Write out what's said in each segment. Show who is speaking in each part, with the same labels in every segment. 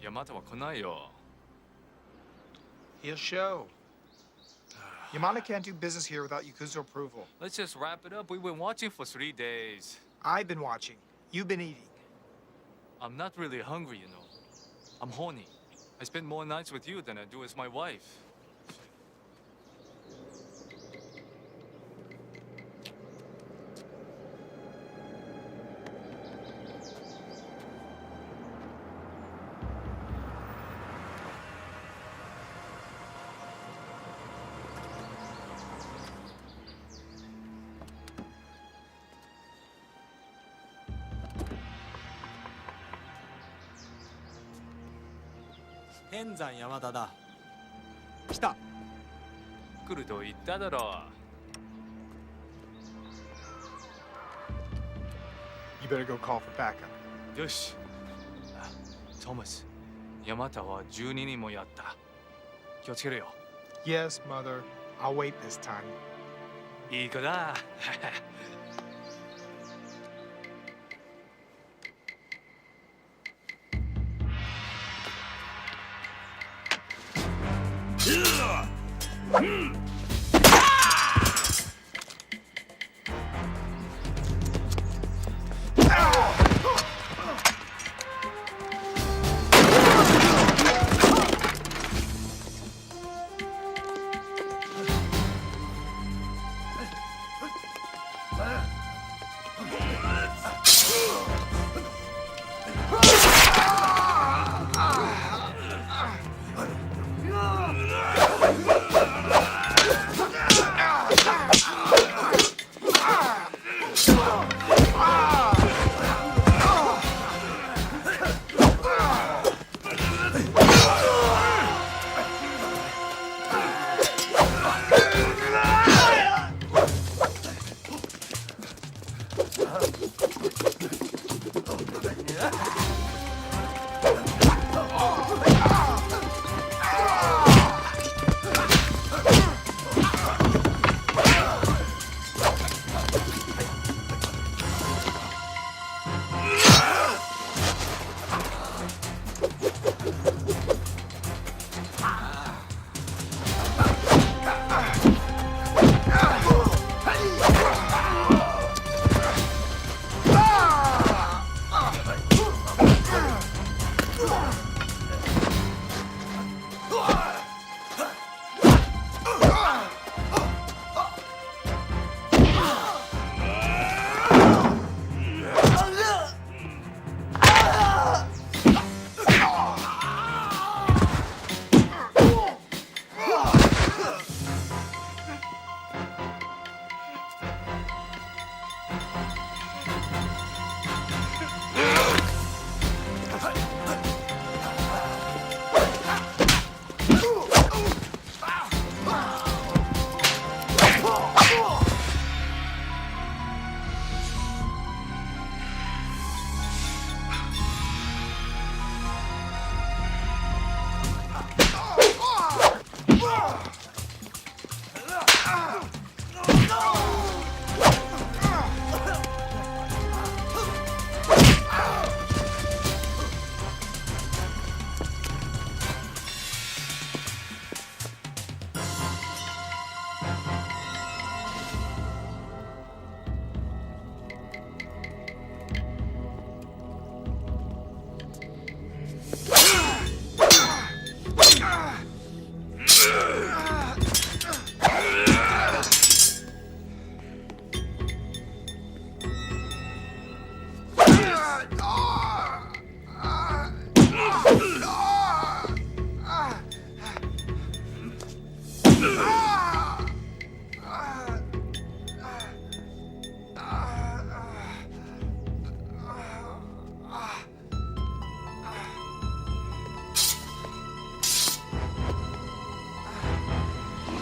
Speaker 1: Yamata は来ないよ。
Speaker 2: He'll show. Yamata can't do business here without Yakuza approval.
Speaker 1: Let's just wrap it up. We've been watching for 3 days.
Speaker 2: I've been watching. You've been eating.
Speaker 1: I'm not really hungry, you know. I'm horny. I spend more nights with you than I do as my wife.
Speaker 3: 天山山田だ。来た。
Speaker 1: 来ると言っただろ
Speaker 2: You better go call for backup.
Speaker 1: う。よし。トマス、ヤマタは12人もやった。気をつけろよ。
Speaker 2: Yes, mother. I'll wait this time.
Speaker 1: いい子だ。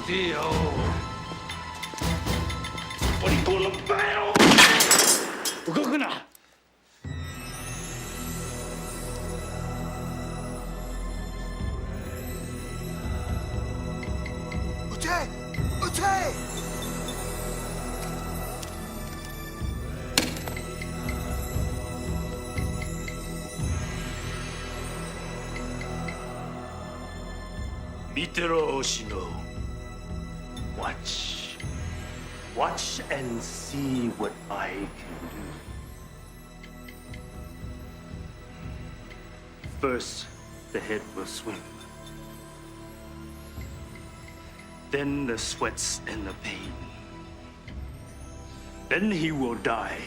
Speaker 4: Dio. What do you call a battle? 動くな。
Speaker 2: 撃て！撃て！
Speaker 4: Mitero Oshino. Watch. Watch and see what I can do. First, the head will swim. Then the sweats and the pain. Then he will die.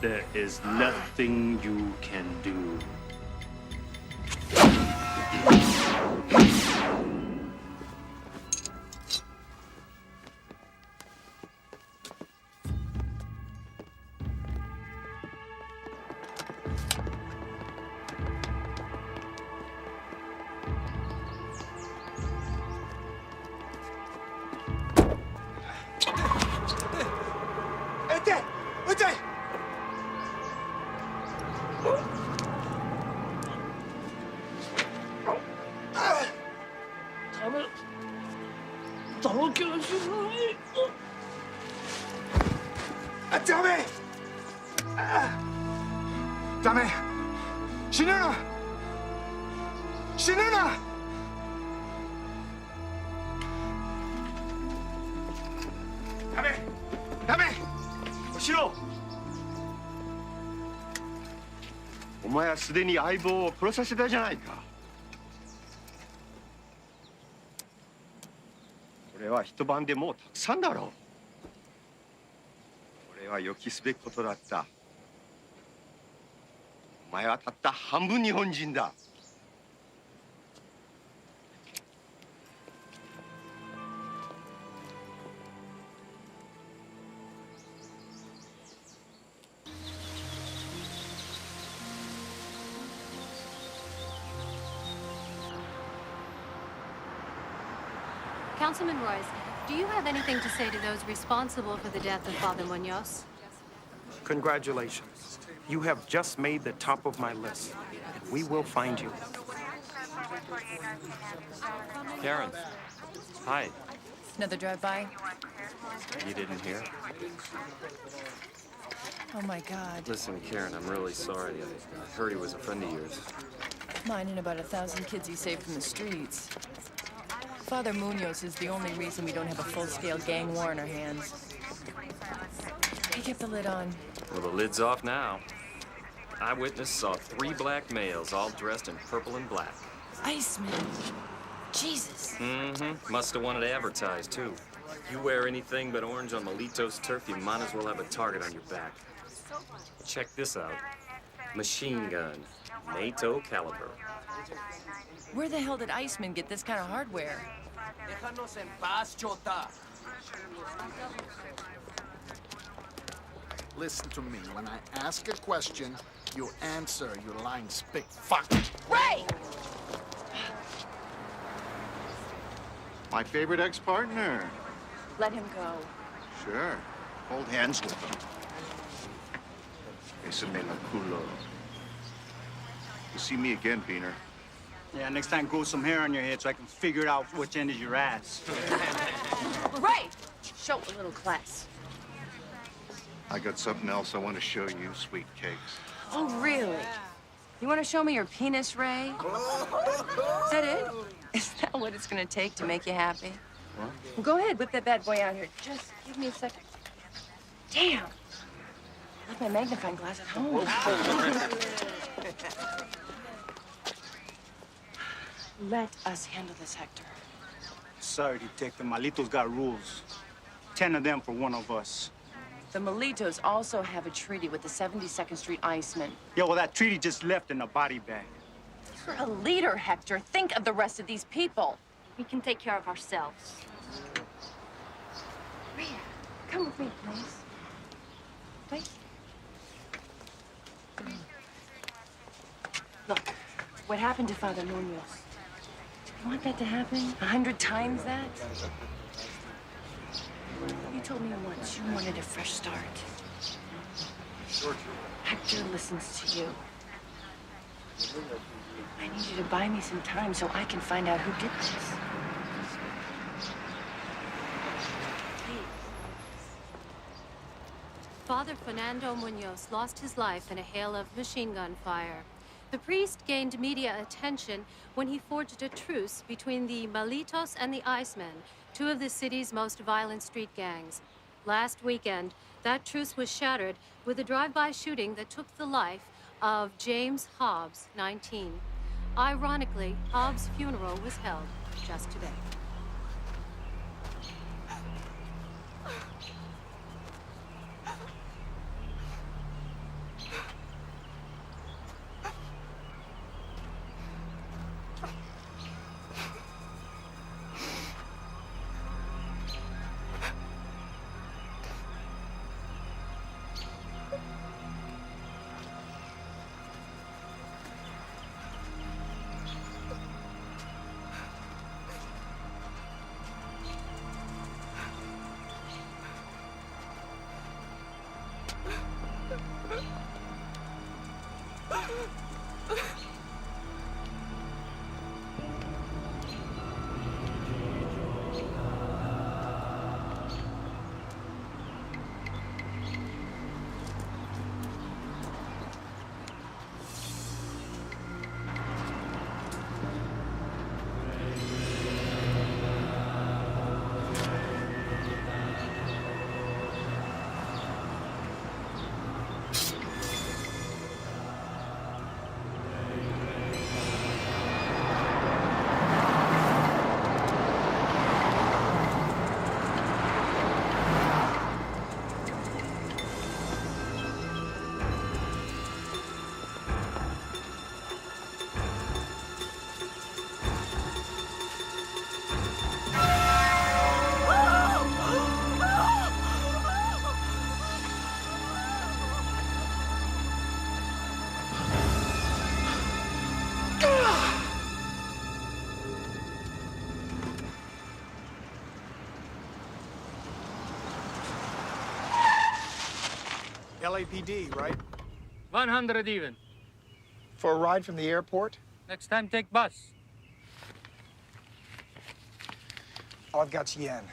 Speaker 4: There is nothing you can do.
Speaker 2: Dame! Dame! Shinuna! Shinuna! Dame! Dame!
Speaker 4: 後ろお前はすでに相棒を殺させたじゃないか。これは一晩でもうたくさんだろう。これは予期すべきことだった。お前はたった半分日本人だ。
Speaker 5: Councilman Royce, do you have anything to say to those responsible for the death of Father Munoz?
Speaker 6: Congratulations. You have just made the top of my list. We will find you.
Speaker 7: Karen. Hi.
Speaker 8: Another drive-by?
Speaker 7: You didn't hear?
Speaker 8: Oh my God.
Speaker 7: Listen, Karen, I'm really sorry. I heard he was a friend of yours.
Speaker 8: Mine and about 1,000 kids he saved from the streets. Father Munoz is the only reason we don't have a full-scale gang war on our hands. He kept the lid on.
Speaker 7: Well, the lid's off now. Eyewitness saw 3 black males all dressed in purple and black.
Speaker 8: Iceman. Jesus.
Speaker 7: Mm-hmm. Must have wanted to advertise, too. You wear anything but orange on Melito's turf, you might as well have a target on your back. Check this out. Machine gun. NATO caliber.
Speaker 8: Where the hell did Iceman get this kind of hardware?
Speaker 3: Déjanos en paz, Chota.
Speaker 9: Listen to me. When I ask a question, you answer, you lying spick fuck.
Speaker 8: Ray!
Speaker 10: My favorite ex-partner.
Speaker 8: Let him go.
Speaker 10: Sure. Hold hands with him. Ese me la culo. You see me again, Beaner.
Speaker 11: Yeah, next time grow some hair on your head so I can figure out which end is your ass.
Speaker 8: Ray! Show a little class.
Speaker 10: I got something else I want to show you, sweet cakes.
Speaker 8: Oh, really? You want to show me your penis, Ray? Is that it? Is that what it's going to take to make you happy?
Speaker 10: What?
Speaker 8: Well, go ahead, whip that bad boy out here. Just give me a second. Damn! I left my magnifying glass at home. Let us handle this, Hector.
Speaker 11: Sorry, Detective. Malito's got rules. 10 of them for one of us.
Speaker 8: The Melitos also have a treaty with the 72nd Street Icemen.
Speaker 11: Yeah, well, that treaty just left in a body bag.
Speaker 8: You're a leader, Hector. Think of the rest of these people.
Speaker 5: We can take care of ourselves.
Speaker 8: Rhea, come with me, please. Please. Look, what happened to Father Munoz? You want that to happen? 100 times that? You told me once you wanted a fresh start. Hector listens to you. I need you to buy me some time so I can find out who did this. Please.
Speaker 5: Father Fernando Munoz lost his life in a hail of machine gun fire. The priest gained media attention when he forged a truce between the Malitos and the Icemen, two of the city's most violent street gangs. Last weekend, that truce was shattered with a drive-by shooting that took the life of James Hobbs, 19. Ironically, Hobbs' funeral was held just today.
Speaker 2: LAPD, right?
Speaker 12: 100 even.
Speaker 2: For a ride from the airport?
Speaker 12: Next time, take bus.
Speaker 2: All I've got's yen.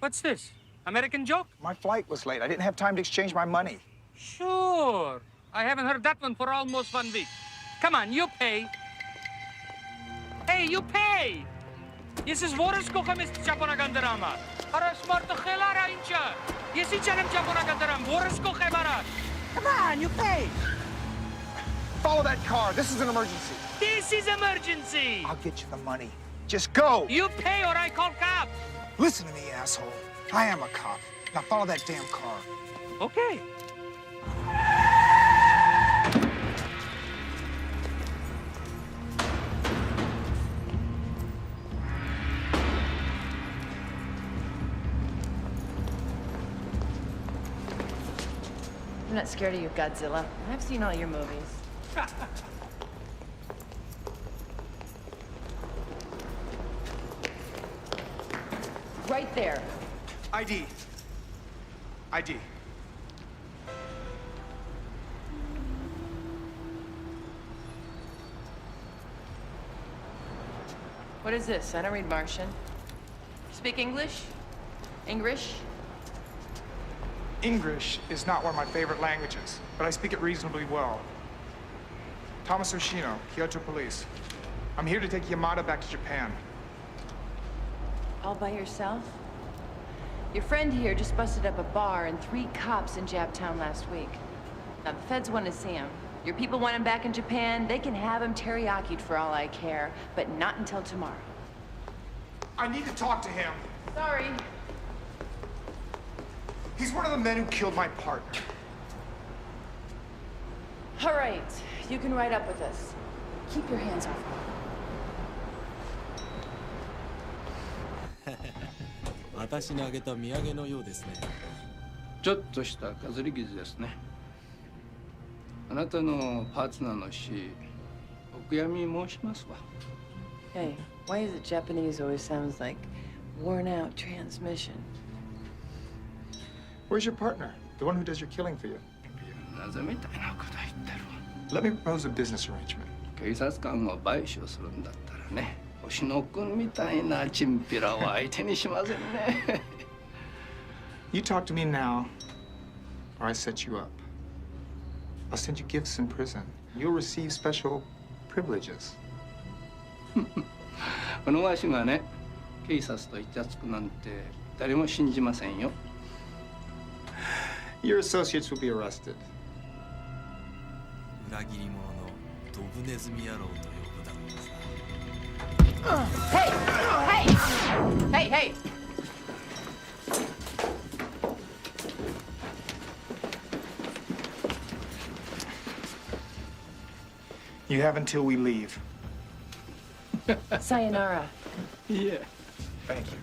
Speaker 12: What's this? American joke?
Speaker 2: My flight was late. I didn't have time to exchange my money.
Speaker 12: Sure. I haven't heard that one for almost 1 week. Come on, you pay. Hey, you pay! This is Worosko Kamis Chaponagandarama. Para smarto Helara Incha. Yes, it's Chanam Chaponagadaram. Worosko Hebara. Come on, you pay.
Speaker 2: Follow that car. This is an emergency.
Speaker 12: This is emergency.
Speaker 2: I'll get you the money. Just go.
Speaker 12: You pay or I call cops.
Speaker 2: Listen to me, asshole. I am a cop. Now follow that damn car.
Speaker 12: Okay.
Speaker 8: I'm not scared of you, Godzilla. I've seen all your movies. Right there.
Speaker 2: ID. ID.
Speaker 8: What is this? I don't read Martian. Speak English? English?
Speaker 2: English is not one of my favorite languages, but I speak it reasonably well. Thomas Oshino, Kyoto Police. I'm here to take Yamada back to Japan.
Speaker 8: All by yourself? Your friend here just busted up a bar and 3 cops in Japtown last week. Now, the feds want to see him. Your people want him back in Japan. They can have him teriyaki'd for all I care, but not until tomorrow.
Speaker 2: I need to talk to him.
Speaker 8: Sorry.
Speaker 2: He's one of the men who killed my partner.
Speaker 8: All right, you can ride up with us. Keep your hands off me.
Speaker 13: 私にあげた土産のようですね。
Speaker 14: ちょっとした飾り傷ですね。あなたのパートナーの死、お悔やみ申しますわ。
Speaker 8: Hey, why is it Japanese always sounds like worn out transmission?
Speaker 2: Where's your partner? The one who does your killing for you?
Speaker 14: なぜみたいなこと言ってるわ。
Speaker 2: Let me propose a business arrangement.
Speaker 14: 警察官を買収するんだったらね、星野君みたいなチンピラは相手にしませんね。
Speaker 2: You talk to me now, or I set you up. I'll send you gifts in prison. You'll receive special privileges.
Speaker 14: このわしがね、警察とイチャつくなんて誰も信じませんよ。
Speaker 2: Your associates will be arrested.
Speaker 13: 裏切り者のドブネズミ野郎と呼ぶだろうさ。
Speaker 8: Hey! Hey! Hey, hey!
Speaker 2: You have until we leave.
Speaker 8: Sayonara.
Speaker 14: Yeah.
Speaker 2: Thank you.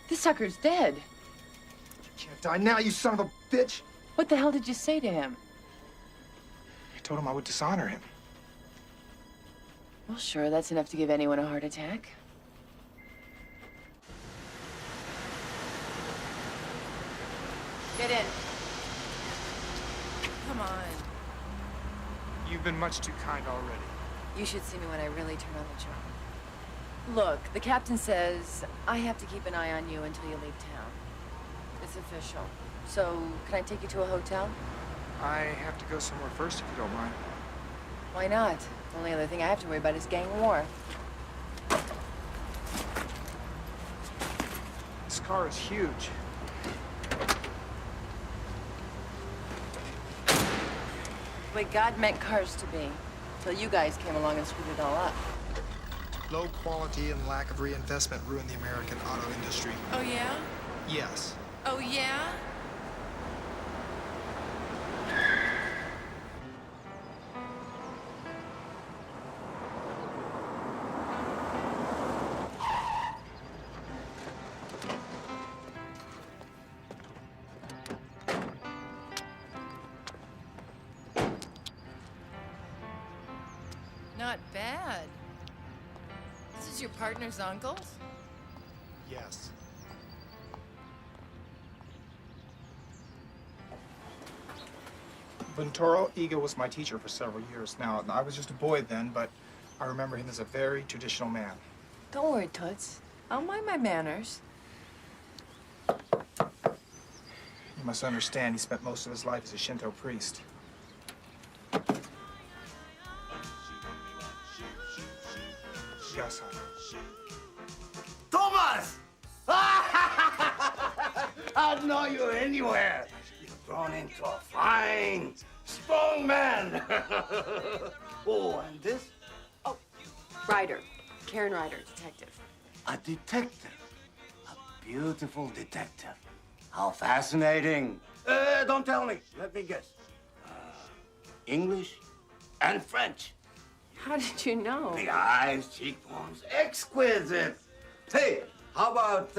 Speaker 8: This sucker's dead.
Speaker 2: You can't die now, you son of a bitch!
Speaker 8: What the hell did you say to him?
Speaker 2: I told him I would dishonor him.
Speaker 8: Well, sure, that's enough to give anyone a heart attack. Get in. Come on.
Speaker 2: You've been much too kind already.
Speaker 8: You should see me when I really turn on the charm. Look, the captain says I have to keep an eye on you until you leave town. It's official. So, can I take you to a hotel?
Speaker 2: I have to go somewhere first if you don't mind.
Speaker 8: Why not? The only other thing I have to worry about is gang war.
Speaker 2: This car is huge.
Speaker 8: The way God meant cars to be. Till you guys came along and screwed it all up.
Speaker 15: Low quality and lack of reinvestment ruined the American auto industry.
Speaker 8: Oh, yeah?
Speaker 15: Yes.
Speaker 8: Oh, yeah? Not bad. This is your partner's uncle's?
Speaker 15: Yes.
Speaker 2: Buntoro Iga was my teacher for several years. Now, I was just a boy then, but I remember him as a very traditional man.
Speaker 8: Don't worry, Toots. I'll mind my manners.
Speaker 2: You must understand, he spent most of his life as a Shinto priest. Yes,
Speaker 3: Thomas! I'd know you anywhere. You've grown into a fine, strong man. Oh, and this?
Speaker 8: Oh, Ryder. Karen Ryder, detective.
Speaker 3: A detective. A beautiful detective. How fascinating. Don't tell me. Let me guess. English and French.
Speaker 8: How did you know?
Speaker 3: The eyes, cheekbones, exquisite. Hey, how about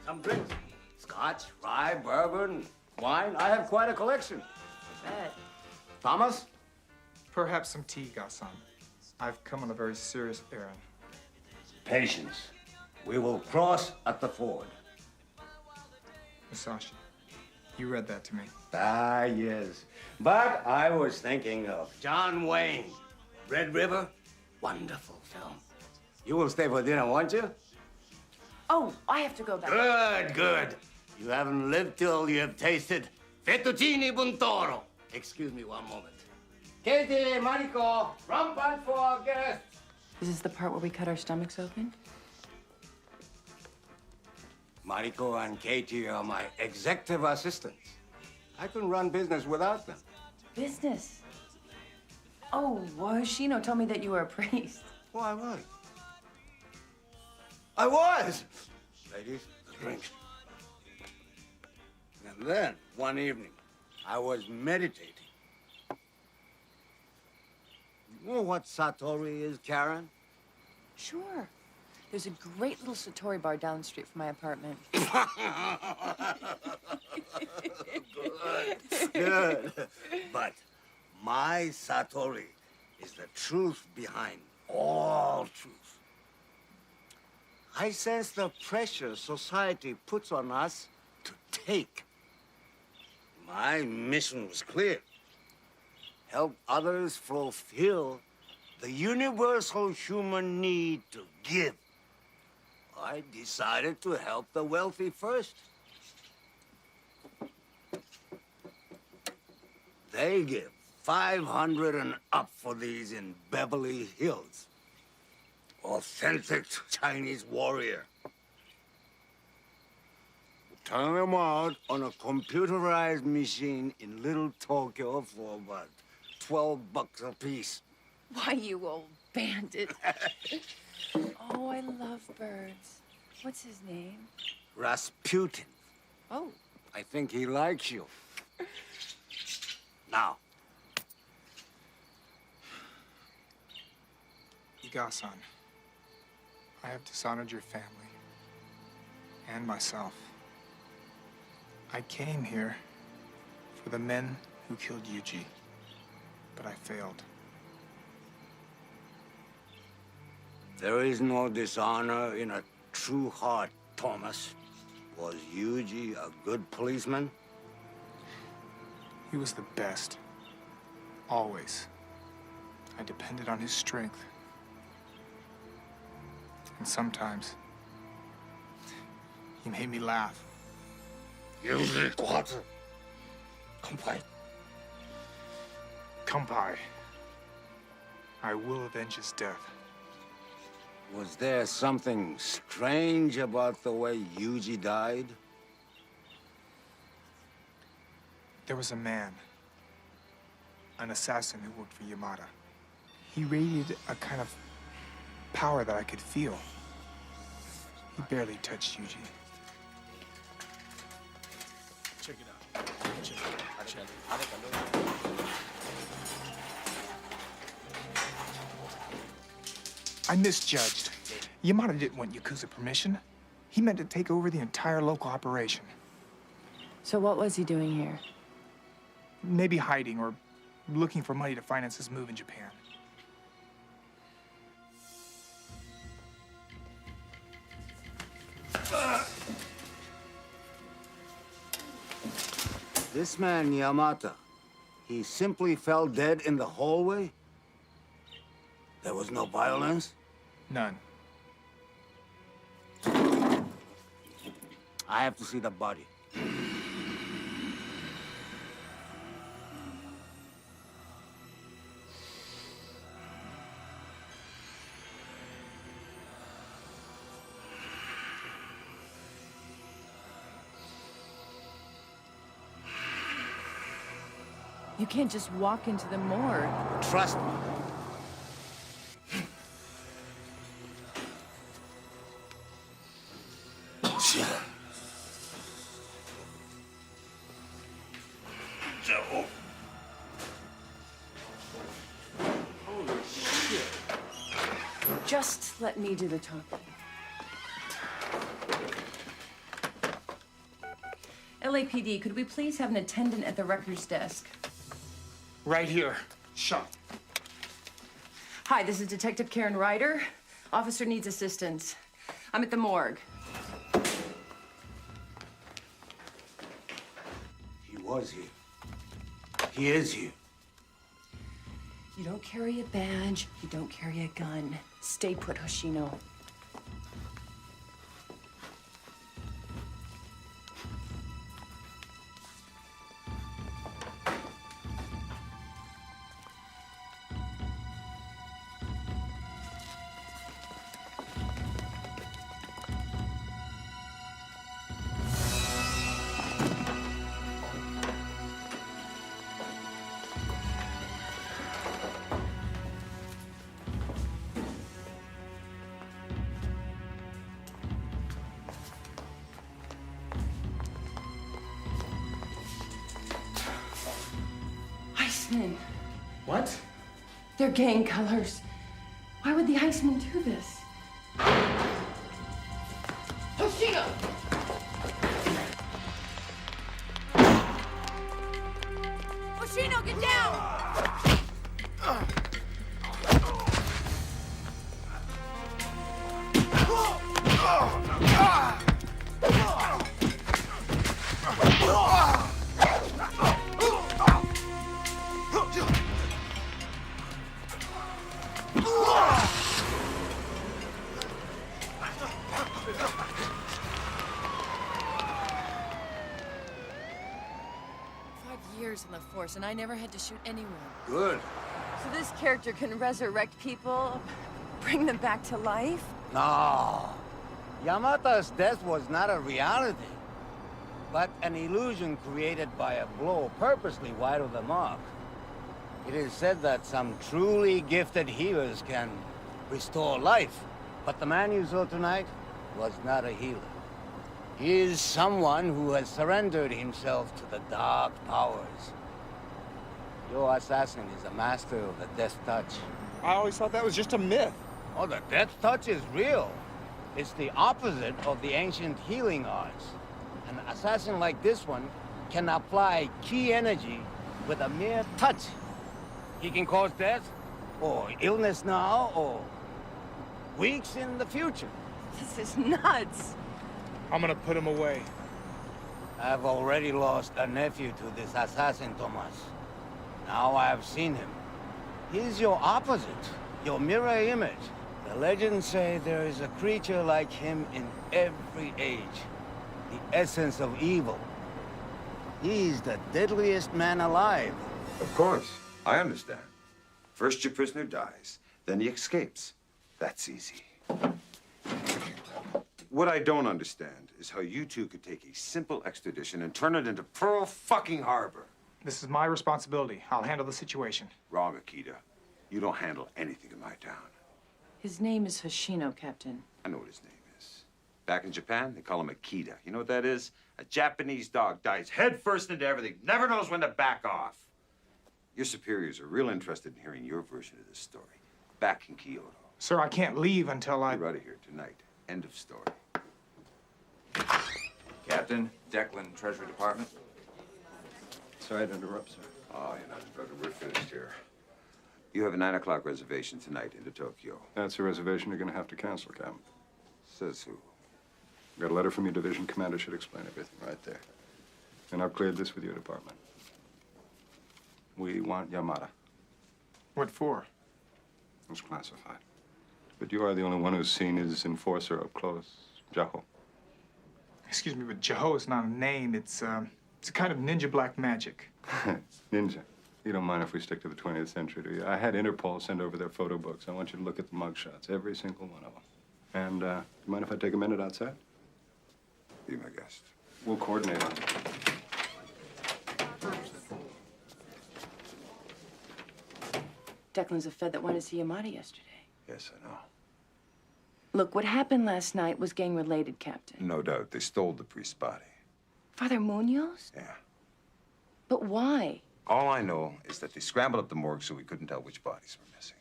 Speaker 3: some drinks? Scotch, rye, bourbon, wine. I have quite a collection.
Speaker 8: Bet.
Speaker 3: Thomas?
Speaker 2: Perhaps some tea, Gasan. I've come on a very serious errand.
Speaker 3: Patience. We will cross at the ford.
Speaker 2: Musashi, you read that to me.
Speaker 3: Ah, yes. But I was thinking of John Wayne. Red River, wonderful film. You will stay for dinner, won't you?
Speaker 8: Oh, I have to go back.
Speaker 3: Good, good. You haven't lived till you have tasted fettuccine buntoro. Excuse me one moment. Katie, Mariko, rum punch for our guests.
Speaker 8: Is this the part where we cut our stomachs open?
Speaker 3: Mariko and Katie are my executive assistants. I couldn't run business without them.
Speaker 8: Business? Oh, Hoshino told me that you were a priest.
Speaker 3: Oh, I was. I was! Ladies, a drink. And then, one evening, I was meditating. You know what Satori is, Karen?
Speaker 8: Sure. There's a great little Satori bar down the street from my apartment.
Speaker 3: Good. Good. But my Satori is the truth behind all truth. I sense the pressure society puts on us to take. My mission was clear. Help others fulfill the universal human need to give. I decided to help the wealthy first. They give 500 and up for these in Beverly Hills. Authentic Chinese warrior. Turn them out on a computerized machine in Little Tokyo for about $12 a piece.
Speaker 8: Why, you old bandit. Oh, I love birds. What's his name?
Speaker 3: Rasputin.
Speaker 8: Oh.
Speaker 3: I think he likes you. Now.
Speaker 2: Iga-san, I have dishonored your family and myself. I came here for the men who killed Yuji, but I failed.
Speaker 3: There is no dishonor in a true heart, Thomas. Was Yuji a good policeman?
Speaker 2: He was the best. Always. I depended on his strength. And sometimes, he made me laugh.
Speaker 3: Yuji Guazi. Kampai.
Speaker 2: Kampai. I will avenge his death.
Speaker 3: Was there something strange about the way Yuji died?
Speaker 2: There was a man, an assassin who worked for Yamada. He radiated a kind of power that I could feel. He barely touched Yuji.
Speaker 13: Check it out. Check it out.
Speaker 2: I misjudged. Yamada didn't want Yakuza permission. He meant to take over the entire local operation.
Speaker 8: So what was he doing here?
Speaker 2: Maybe hiding or looking for money to finance his move in Japan.
Speaker 3: This man, Yamata, he simply fell dead in the hallway? There was no violence?
Speaker 2: None.
Speaker 3: I have to see the body.
Speaker 8: You can't just walk into the morgue.
Speaker 3: Trust me.
Speaker 8: Holy shit. Just let me do the talking. LAPD, could we please have an attendant at the records desk?
Speaker 2: Right here. Shut.
Speaker 8: Hi, this is Detective Karen Ryder. Officer needs assistance. I'm at the morgue.
Speaker 3: He was here. He is here.
Speaker 8: You don't carry a badge, you don't carry a gun. Stay put, Hoshino. Iceman.
Speaker 2: What?
Speaker 8: They're gang colors. Why would the Iceman do this? Hoshino! Hoshino, get down! Force, and I never had to shoot anyone.
Speaker 3: Good.
Speaker 8: So this character can resurrect people, bring them back to life?
Speaker 3: No. Yamata's death was not a reality, but an illusion created by a blow purposely wide of the mark. It is said that some truly gifted healers can restore life, but the man you saw tonight was not a healer. He is someone who has surrendered himself to the dark powers. Your assassin is a master of the Death Touch.
Speaker 9: I always thought that was just a myth.
Speaker 3: Oh, the Death Touch is real. It's the opposite of the ancient healing arts. An assassin like this one can apply key energy with a mere touch. He can cause death, or illness now, or weeks in the future.
Speaker 8: This is nuts.
Speaker 2: I'm gonna put him away.
Speaker 3: I've already lost a nephew to this assassin, Tomas. Now I have seen him. He's your opposite, your mirror image. The legends say there is a creature like him in every age. The essence of evil. He's the deadliest man alive.
Speaker 16: Of course, I understand. First your prisoner dies, then he escapes. That's easy. What I don't understand is how you two could take a simple extradition and turn it into Pearl fucking Harbor.
Speaker 2: This is my responsibility. I'll handle the situation.
Speaker 16: Wrong, Akita. You don't handle anything in my town.
Speaker 8: His name is Hoshino, Captain.
Speaker 16: I know what his name is. Back in Japan, they call him Akita. You know what that is? A Japanese dog dives headfirst into everything, never knows when to back off. Your superiors are real interested in hearing your version of this story. Back in Kyoto.
Speaker 2: Sir, I can't leave until I...
Speaker 16: You're out of here tonight. End of story.
Speaker 17: Captain, Declan, Treasury Department.
Speaker 10: Sorry to interrupt, sir.
Speaker 16: Oh, you're not brother. We're finished here. You have a 9 o'clock reservation tonight into Tokyo.
Speaker 10: That's a reservation you're going to have to cancel, Captain.
Speaker 16: Says who?
Speaker 10: Got a letter from your division commander, should explain everything right there. And I've cleared this with your department. We want Yamada.
Speaker 2: What for?
Speaker 10: It's classified. But you are the only one who's seen his enforcer up close, Jaho.
Speaker 2: Excuse me, but Jaho is not a name. It's a kind of ninja black magic.
Speaker 10: Ninja. You don't mind if we stick to the 20th century, do you? I had Interpol send over their photo books. I want you to look at the mugshots, every single one of them. And, do you mind if I take a minute outside?
Speaker 16: Be my guest.
Speaker 10: We'll coordinate on it.
Speaker 8: Declan's a Fed that wanted to see Yamada yesterday.
Speaker 16: Yes, I know.
Speaker 8: Look, what happened last night was gang-related, Captain.
Speaker 16: No doubt. They stole the priest's body.
Speaker 8: Father Munoz?
Speaker 16: Yeah.
Speaker 8: But why?
Speaker 16: All I know is that they scrambled up the morgue so we couldn't tell which bodies were missing.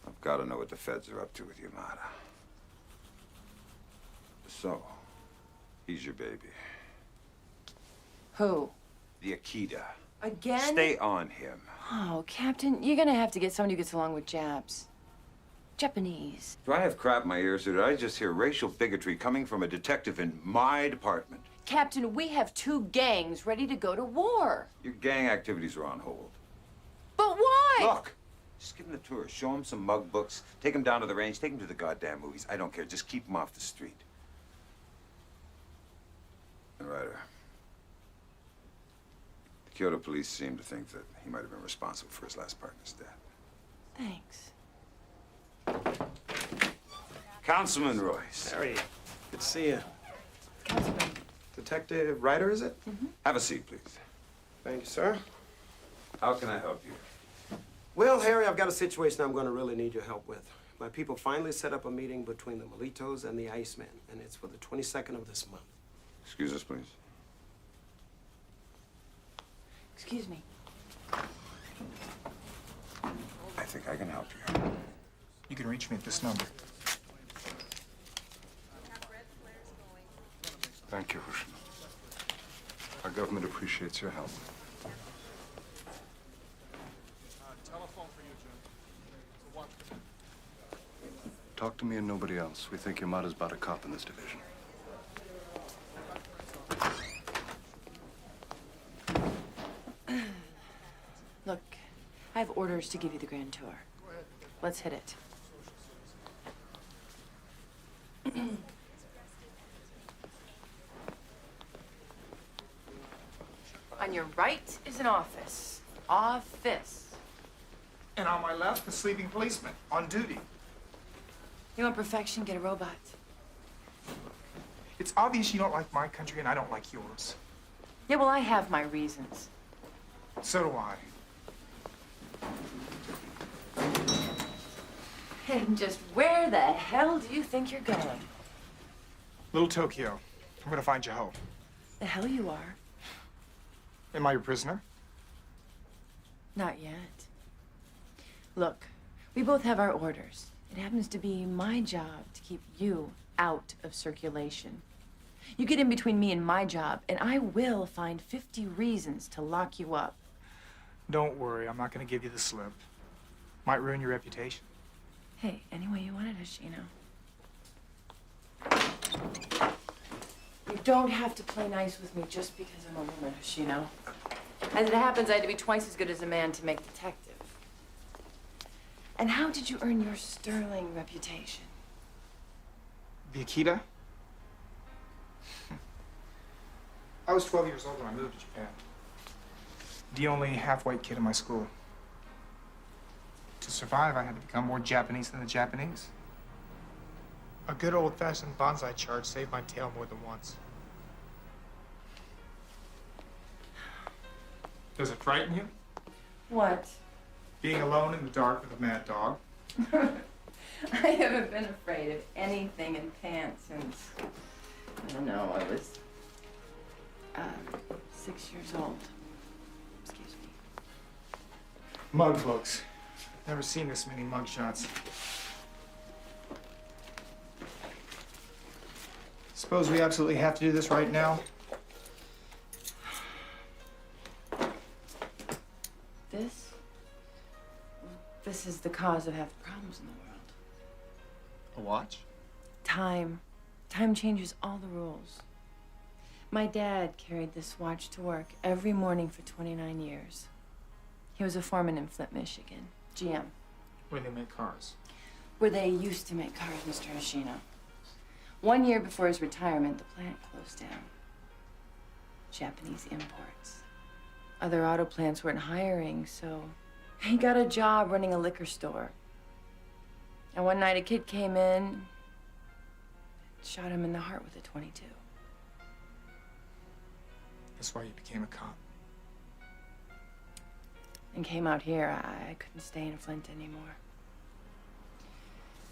Speaker 16: I've got to know what the feds are up to with Yamada. So, he's your baby.
Speaker 8: Who?
Speaker 16: The Akita.
Speaker 8: Again?
Speaker 16: Stay on him.
Speaker 8: Oh, Captain, you're gonna have to get somebody who gets along with Japs. Japanese.
Speaker 16: Do I have crap in my ears, or did I just hear racial bigotry coming from a detective in my department?
Speaker 8: Captain, we have 2 gangs ready to go to war.
Speaker 16: Your gang activities are on hold.
Speaker 8: But why?
Speaker 16: Look, just give him a tour. Show him some mug books. Take him down to the range. Take him to the goddamn movies. I don't care. Just keep him off the street. And Ryder, the Kyoto police seem to think that he might have been responsible for his last partner's death.
Speaker 8: Thanks.
Speaker 16: Councilman Royce.
Speaker 6: Harry, good to see you. Detective Ryder, is it?
Speaker 16: Have a seat, please.
Speaker 6: Thank you, sir.
Speaker 16: How can I help you?
Speaker 6: Well, Harry, I've got a situation I'm going to really need your help with. My people finally set up a meeting between the Malitos and the Iceman, and it's for the 22nd of this month.
Speaker 16: Excuse us, please.
Speaker 8: Excuse me.
Speaker 16: I think I can help you.
Speaker 2: You can reach me at this number.
Speaker 10: Thank you, Hoshino. Our government appreciates your help.
Speaker 2: Telephone for you, Jim.
Speaker 10: Talk to me and nobody else. We think Yamada's about a cop in this division.
Speaker 8: Look, I have orders to give you the grand tour. Let's hit it. On your right is an office. Office.
Speaker 2: And on my left, the sleeping policeman on duty.
Speaker 8: You want perfection, get a robot.
Speaker 2: It's obvious you don't like my country and I don't like yours.
Speaker 8: Yeah, well, I have my reasons.
Speaker 2: So do I.
Speaker 8: And just where the hell do you think you're going?
Speaker 2: Little Tokyo. I'm gonna find you home.
Speaker 8: The hell you are.
Speaker 2: Am I your prisoner?
Speaker 8: Not yet. Look, we both have our orders. It happens to be my job to keep you out of circulation. You get in between me and my job, and I will find 50 reasons to lock you up.
Speaker 2: Don't worry, I'm not gonna give you the slip. Might ruin your reputation.
Speaker 8: Hey, any way you want it, Hoshino. You don't have to play nice with me just because I'm a woman, Hoshino. As it happens, I had to be twice as good as a man to make detective. And how did you earn your sterling reputation?
Speaker 2: The Akita? I was 12 years old when I moved to Japan. The only half-white kid in my school. To survive, I had to become more Japanese than the Japanese. A good old-fashioned bonsai charge saved my tail more than once. Does it frighten you?
Speaker 8: What?
Speaker 2: Being alone in the dark with a mad dog?
Speaker 8: I haven't been afraid of anything in pants since, I don't know, I was 6 years old. Excuse me.
Speaker 2: Mug books. Never seen this many mug shots. Suppose we absolutely have to do this right now?
Speaker 8: This is the cause of half the problems in the world.
Speaker 2: A watch?
Speaker 8: Time. Time changes all the rules. My dad carried this watch to work every morning for 29 years. He was a foreman in Flint, Michigan. GM.
Speaker 2: Where they make cars.
Speaker 8: Where they used to make cars, Mr. Hoshino. 1 year before his retirement, the plant closed down. Japanese imports. Other auto plants weren't hiring, so he got a job running a liquor store. And one night a kid came in and shot him in the heart with a .22.
Speaker 2: That's why you became a cop.
Speaker 8: And came out here. I couldn't stay in Flint anymore.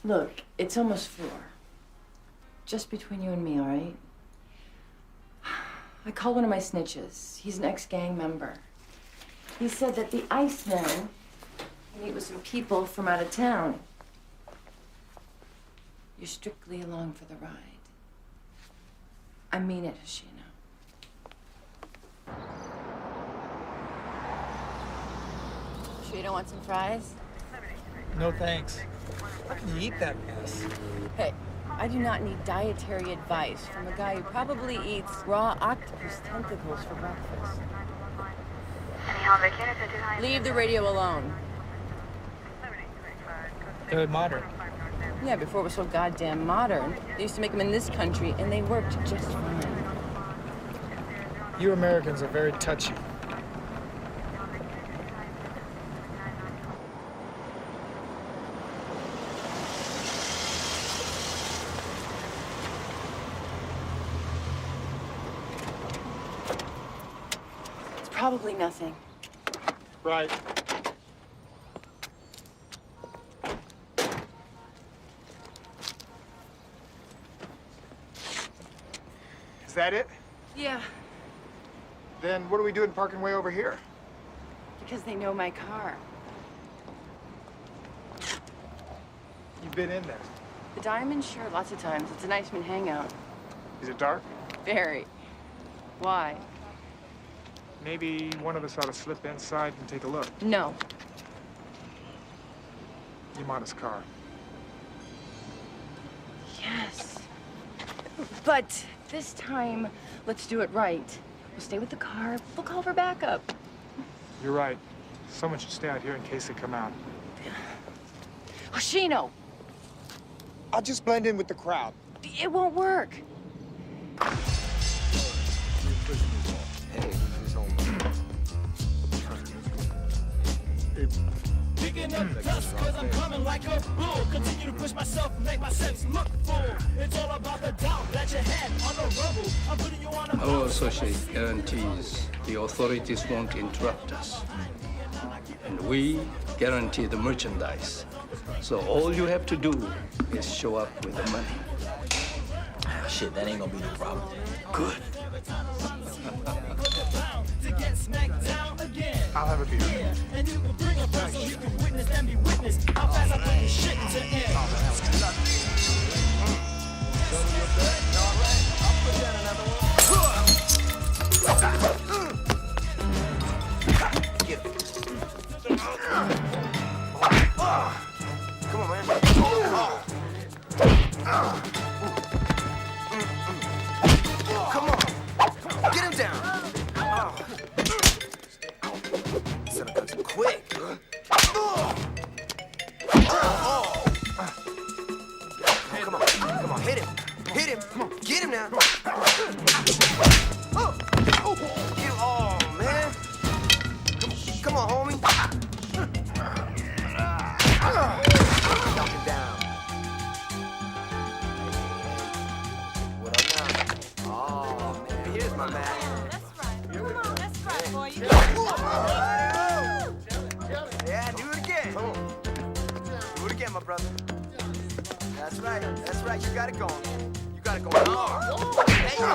Speaker 8: Look, it's almost 4. Just between you and me, all right? I called one of my snitches. He's an ex-gang member. He said that the Iceman can meet with some people from out of town. You're strictly along for the ride. I mean it, Hoshino. Sure you don't want some fries?
Speaker 15: No thanks. How can you eat that mess?
Speaker 8: Hey, I do not need dietary advice from a guy who probably eats raw octopus tentacles for breakfast. Leave the radio alone.
Speaker 15: They're modern.
Speaker 8: Yeah, before it was so goddamn modern. They used to make them in this country, and they worked just fine.
Speaker 2: You Americans are very touchy.
Speaker 8: It's probably nothing.
Speaker 2: Right. Is that it?
Speaker 8: Yeah,
Speaker 2: Then what are we doing parking way over here?
Speaker 8: because they know my car.
Speaker 2: You've been in there.
Speaker 8: The Diamond, sure, lots of times. It's a nice man hangout.
Speaker 2: Is it dark?
Speaker 8: Very. Why?
Speaker 2: Maybe one of us ought to slip inside and take a look.
Speaker 8: No.
Speaker 2: Yamada's car.
Speaker 8: Yes. But this time, let's do it right. We'll stay with the car. We'll call for backup.
Speaker 2: You're right. Someone should stay out here in case they come out.
Speaker 8: Hoshino!
Speaker 2: I'll just blend in with the crowd.
Speaker 8: It won't work.
Speaker 4: Picking up dust cause I'm coming like a bull. Continue to push myself, make myself look full. It's all about the doubt that you had on the rubble. I'm putting you on a
Speaker 14: Our associate guarantees the authorities won't interrupt us. And we guarantee the merchandise. So all you have to do is show up with the money.
Speaker 13: Shit, that ain't gonna be the problem.
Speaker 14: Good.
Speaker 2: I'll have a beer.
Speaker 4: And you can bring a person you can witness and be witnessed. How fast I put this shit into air.
Speaker 6: Come on, man. Come on. Get him down. Son of guns quick. Come on, hit him. Hit him. Come on, get him now. Oh, man. Come on, homie. Knock him down. What up now? Oh, man, here's my man.
Speaker 4: That's right. Come on, that's right, boy.
Speaker 6: Yeah, do it again. Come on. Do it again, my brother. That's right. That's right. You got it going. You got it going hard. There you go.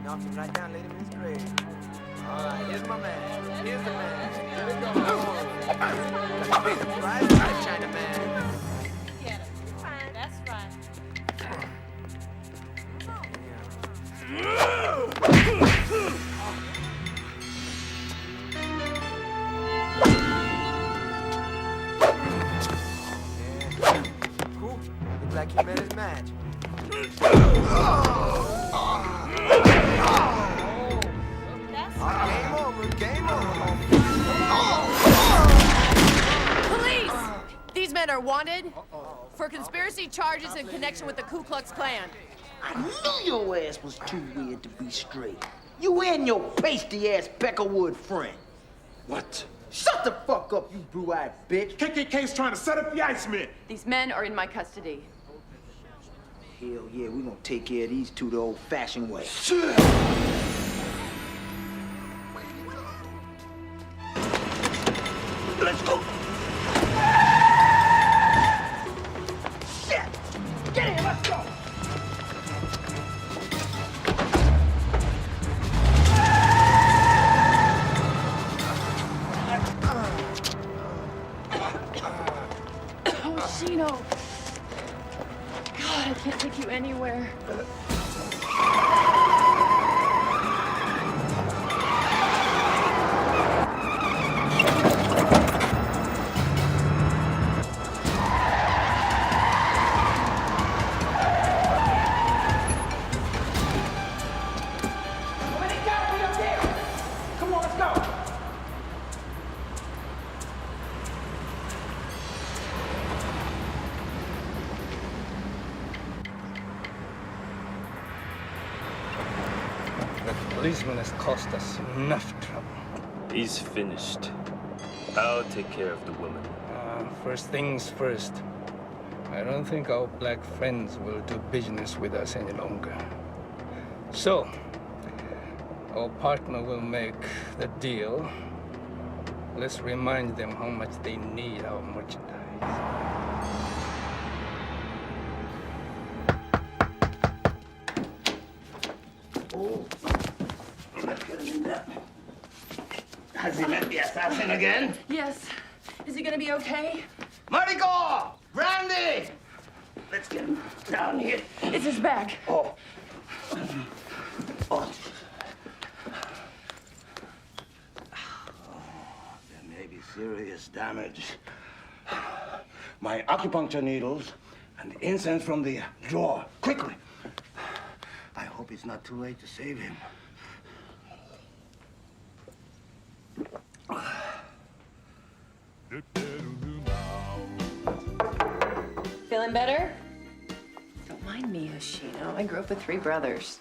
Speaker 6: Knocked him right down, laid him in his grave. All right, here's my man. Here's the man. Right, China man.
Speaker 4: Get him. That's right.
Speaker 6: Cool. Looks like he met his match. Game over. Game over.
Speaker 8: Police! These men are wanted for conspiracy charges in connection with the Ku Klux Klan.
Speaker 13: I knew your ass was too weird to be straight. You and your pasty-ass Peckerwood friend.
Speaker 9: What?
Speaker 13: Shut the fuck up, you blue-eyed bitch.
Speaker 9: KKK's trying to set up the Iceman.
Speaker 8: These men are in my custody.
Speaker 13: Hell yeah, we gonna take care of these two the old-fashioned way. Let's go. Shit! Get in, let's go!
Speaker 8: Oh, Shino. God, I can't take you anywhere.
Speaker 13: Come on, let's go!
Speaker 14: That policeman has cost us enough trouble.
Speaker 7: He's finished. I'll take care of the woman.
Speaker 14: First things first. I don't think our black friends will do business with us any longer. So, our partner will make the deal. Let's remind them how much they need our merchandise.
Speaker 13: Has he met the assassin again?
Speaker 8: Yes. Is he gonna be okay?
Speaker 13: Marigo! Brandy! Let's get him down here.
Speaker 8: It's his back.
Speaker 13: Oh. Oh. There may be serious damage. My acupuncture needles and incense from the drawer. Quickly. I hope it's not too late to save him.
Speaker 4: The
Speaker 8: know. I grew up with 3 brothers.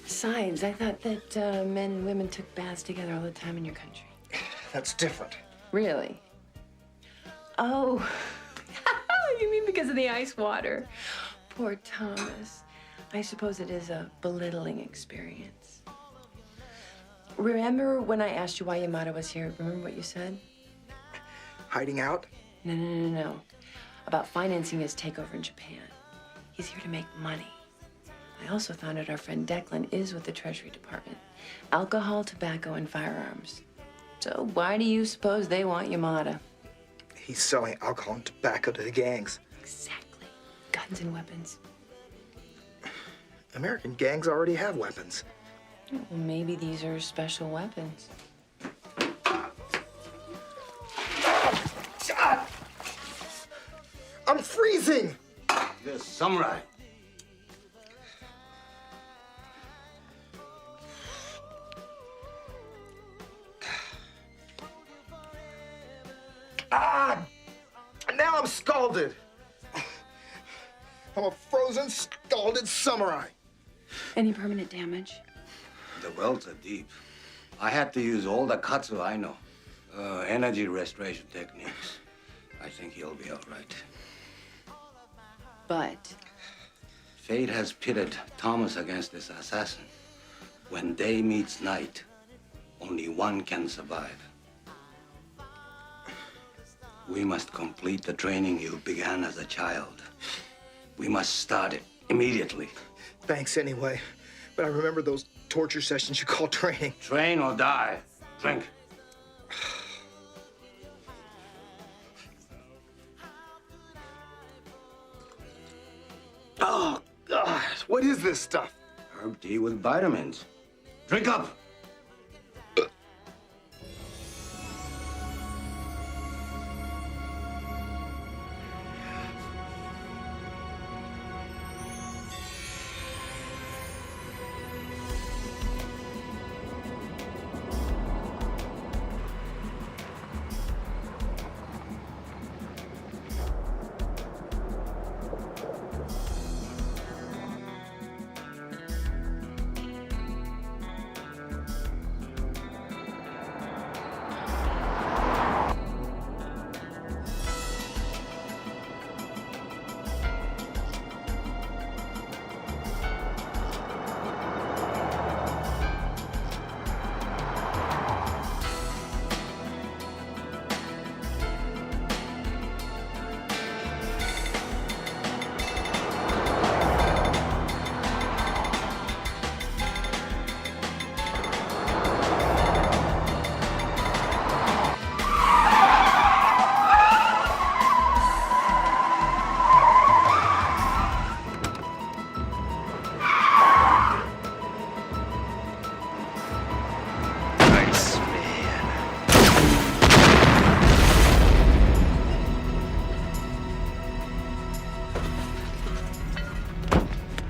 Speaker 8: Besides, I thought that men and women took baths together all the time in your country.
Speaker 15: That's different.
Speaker 8: Really? Oh, you mean because of the ice water? Poor Thomas. I suppose it is a belittling experience. Remember when I asked you why Yamada was here? Remember what you said?
Speaker 15: Hiding out?
Speaker 8: No. About financing his takeover in Japan. He's here to make money. I also found out our friend Declan is with the Treasury Department. Alcohol, tobacco, and firearms. So why do you suppose they want Yamada?
Speaker 15: He's selling alcohol and tobacco to the gangs.
Speaker 8: Exactly. Guns and weapons.
Speaker 15: American gangs already have weapons.
Speaker 8: Well, maybe these are special weapons.
Speaker 15: God! I'm freezing!
Speaker 3: The samurai.
Speaker 15: Ah! Now I'm scalded. I'm a frozen, scalded samurai.
Speaker 8: Any permanent damage?
Speaker 3: The welts are deep. I had to use all the katsu I know. Energy restoration techniques. I think he'll be all right.
Speaker 8: But
Speaker 3: Fate has pitted Thomas against this assassin. When day meets night, only one can survive. We must complete the training you began as a child. We must start it immediately.
Speaker 15: Thanks anyway. But I remember those torture sessions you call training.
Speaker 3: Train or die. Drink.
Speaker 15: Oh, God. What is this stuff?
Speaker 3: Herb tea with vitamins. Drink up.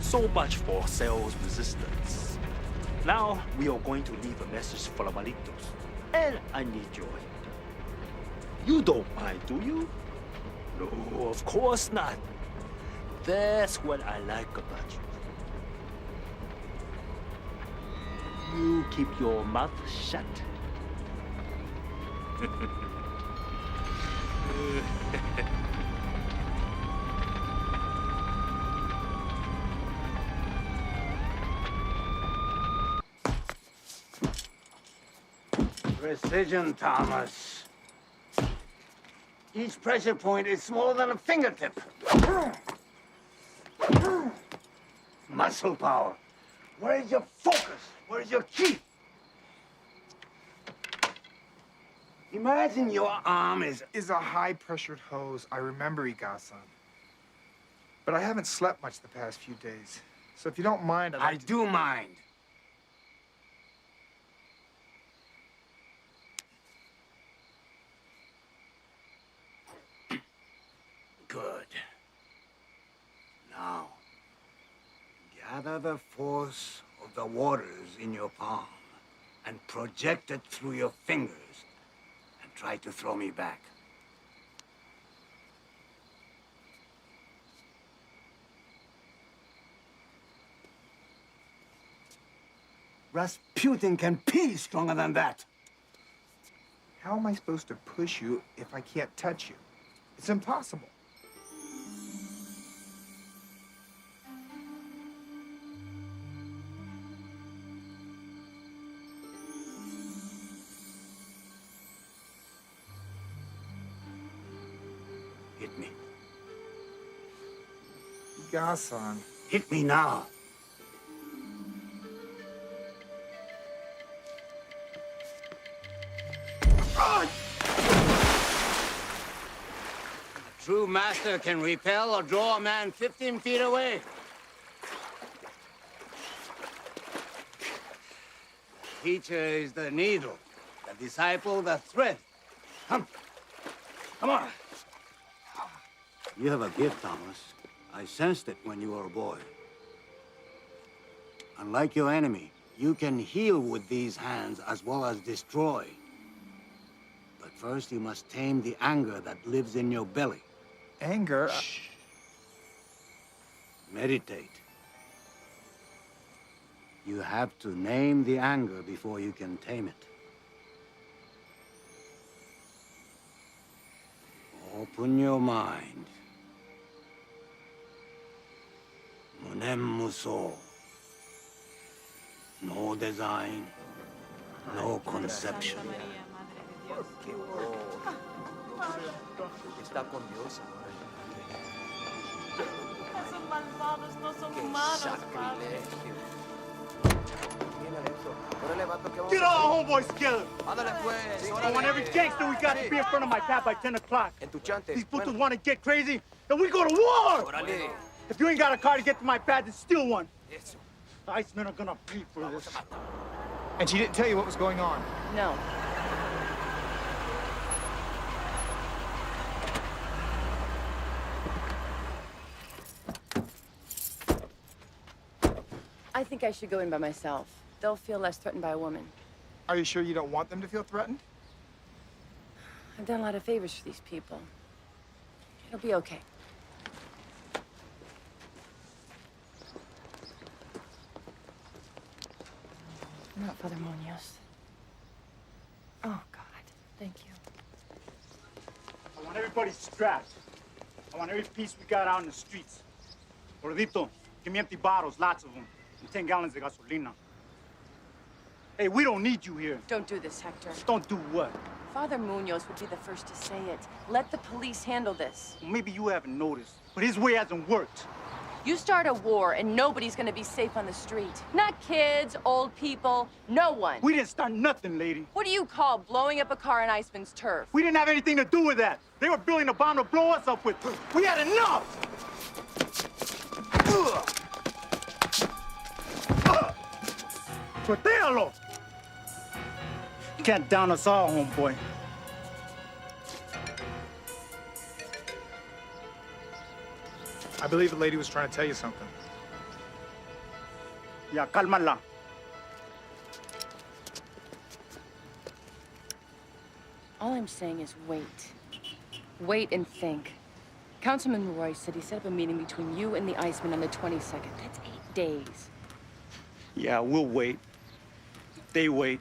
Speaker 4: So much for sales resistance. Now we are going to leave a message for the Malitos. And I need your help. You don't mind, do you? No, of course not. That's what I like about you. You keep your mouth shut.
Speaker 3: Precision, Thomas. Each pressure point is smaller than a fingertip. Muscle power. Where is your focus? Where is your key? Imagine your arm is
Speaker 2: a high-pressured hose. I remember, Iga-san. But I haven't slept much the past few days. So if you don't mind,
Speaker 3: I do mind. Good. Now, gather the force of the waters in your palm and project it through your fingers and try to throw me back. Rasputin can pee stronger than that.
Speaker 2: How am I supposed to push you if I can't touch you? It's impossible.
Speaker 3: Hit me.
Speaker 2: Gasan.
Speaker 3: Hit me now. A true master can repel or draw a man 15 feet away. The teacher is the needle, the disciple the thread. Come on. You have a gift, Thomas. I sensed it when you were a boy. Unlike your enemy, you can heal with these hands as well as destroy. But first, you must tame the anger that lives in your belly.
Speaker 2: Anger?
Speaker 3: Shh. Meditate. You have to name the anger before you can tame it. Open your mind. Monem muso. No design, no conception.
Speaker 6: Está con Dios
Speaker 18: Esos malvados no son humanos, padre.
Speaker 11: Get all homeboys together.
Speaker 6: Ándale pues.
Speaker 11: I want every gangster we got to be in front of my pad by 10 o'clock. These putos want to get crazy, then we go to war. If you ain't got a car to get to my pad, then steal one. The Icemen are gonna pay for this.
Speaker 2: And she didn't tell you what was going on?
Speaker 8: No. I think I should go in by myself. They'll feel less threatened by a woman.
Speaker 2: Are you sure you don't want them to feel threatened?
Speaker 8: I've done a lot of favors for these people. It'll be okay. Not Father Munoz. Oh, God. Thank you.
Speaker 11: I want everybody strapped. I want every piece we got out in the streets. Gordito, give me empty bottles, lots of them, and 10 gallons of gasolina. Hey, we don't need you here.
Speaker 8: Don't do this, Hector.
Speaker 11: Don't do what?
Speaker 8: Father Munoz would be the first to say it. Let the police handle this.
Speaker 11: Well, maybe you haven't noticed, but his way hasn't worked.
Speaker 8: You start a war, and nobody's gonna be safe on the street. Not kids, old people, no one.
Speaker 11: We didn't start nothing, lady.
Speaker 8: What do you call blowing up a car on Iceman's turf?
Speaker 11: We didn't have anything to do with that. They were building a bomb to blow us up with. We had enough! Protéalo! You can't down us all, homeboy.
Speaker 2: I believe the lady was trying to tell you something.
Speaker 11: Ya, cálmala.
Speaker 8: All I'm saying is wait. Wait and think. Councilman Roy said he set up a meeting between you and the Iceman on the 22nd. That's 8 days.
Speaker 11: Yeah, we'll wait. They wait.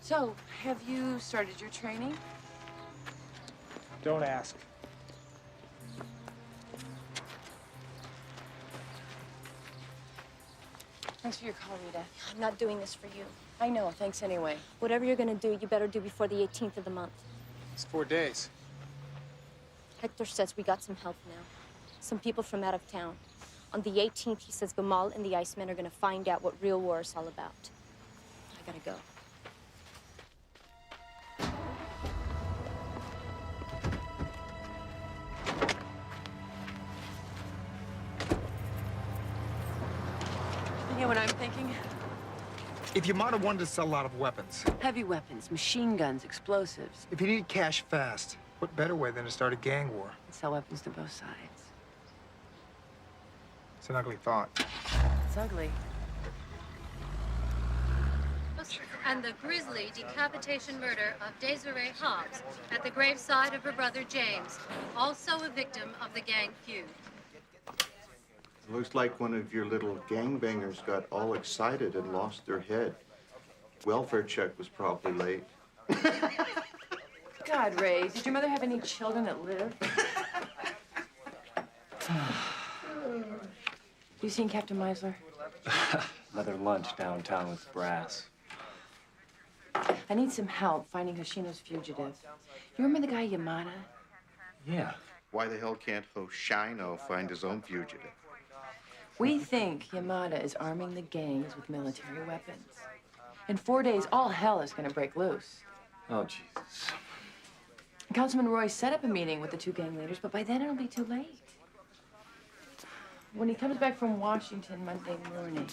Speaker 8: So, have you started your training?
Speaker 2: Don't ask.
Speaker 8: Thanks for your call, Rita.
Speaker 18: I'm not doing this for you.
Speaker 8: I know, thanks anyway.
Speaker 18: Whatever you're gonna do, you better do before the 18th of the month.
Speaker 2: It's 4 days.
Speaker 18: Hector says we got some help now. Some people from out of town. On the 18th, he says Gamal and the Icemen are gonna find out what real war is all about. I gotta go.
Speaker 8: You know what I'm thinking?
Speaker 2: If Yamada wanted to sell a lot of weapons,
Speaker 8: Heavy weapons, machine guns, explosives.
Speaker 2: if he needed cash fast, what better way than to start a gang war?
Speaker 8: Sell weapons to both sides.
Speaker 2: It's an ugly thought.
Speaker 8: It's ugly.
Speaker 2: Check 'em
Speaker 5: and the grisly decapitation murder of Desiree Hobbs at the graveside of her brother James, also a victim of the gang feud.
Speaker 9: It looks like one of your little gangbangers got all excited and lost their head. Welfare check was probably late.
Speaker 8: God, Ray, did your mother have any children that live? You seen Captain Meisler?
Speaker 7: Another lunch downtown with Brass.
Speaker 8: I need some help finding Hoshino's fugitive. You remember the guy Yamada?
Speaker 7: Yeah.
Speaker 9: Why the hell can't Hoshino find his own fugitive?
Speaker 8: We think Yamada is arming the gangs with military weapons. In 4 days, all hell is going to break loose.
Speaker 7: Oh, Jesus.
Speaker 8: Councilman Roy set up a meeting with the two gang leaders, but by then it'll be too late. When he comes back from Washington Monday morning,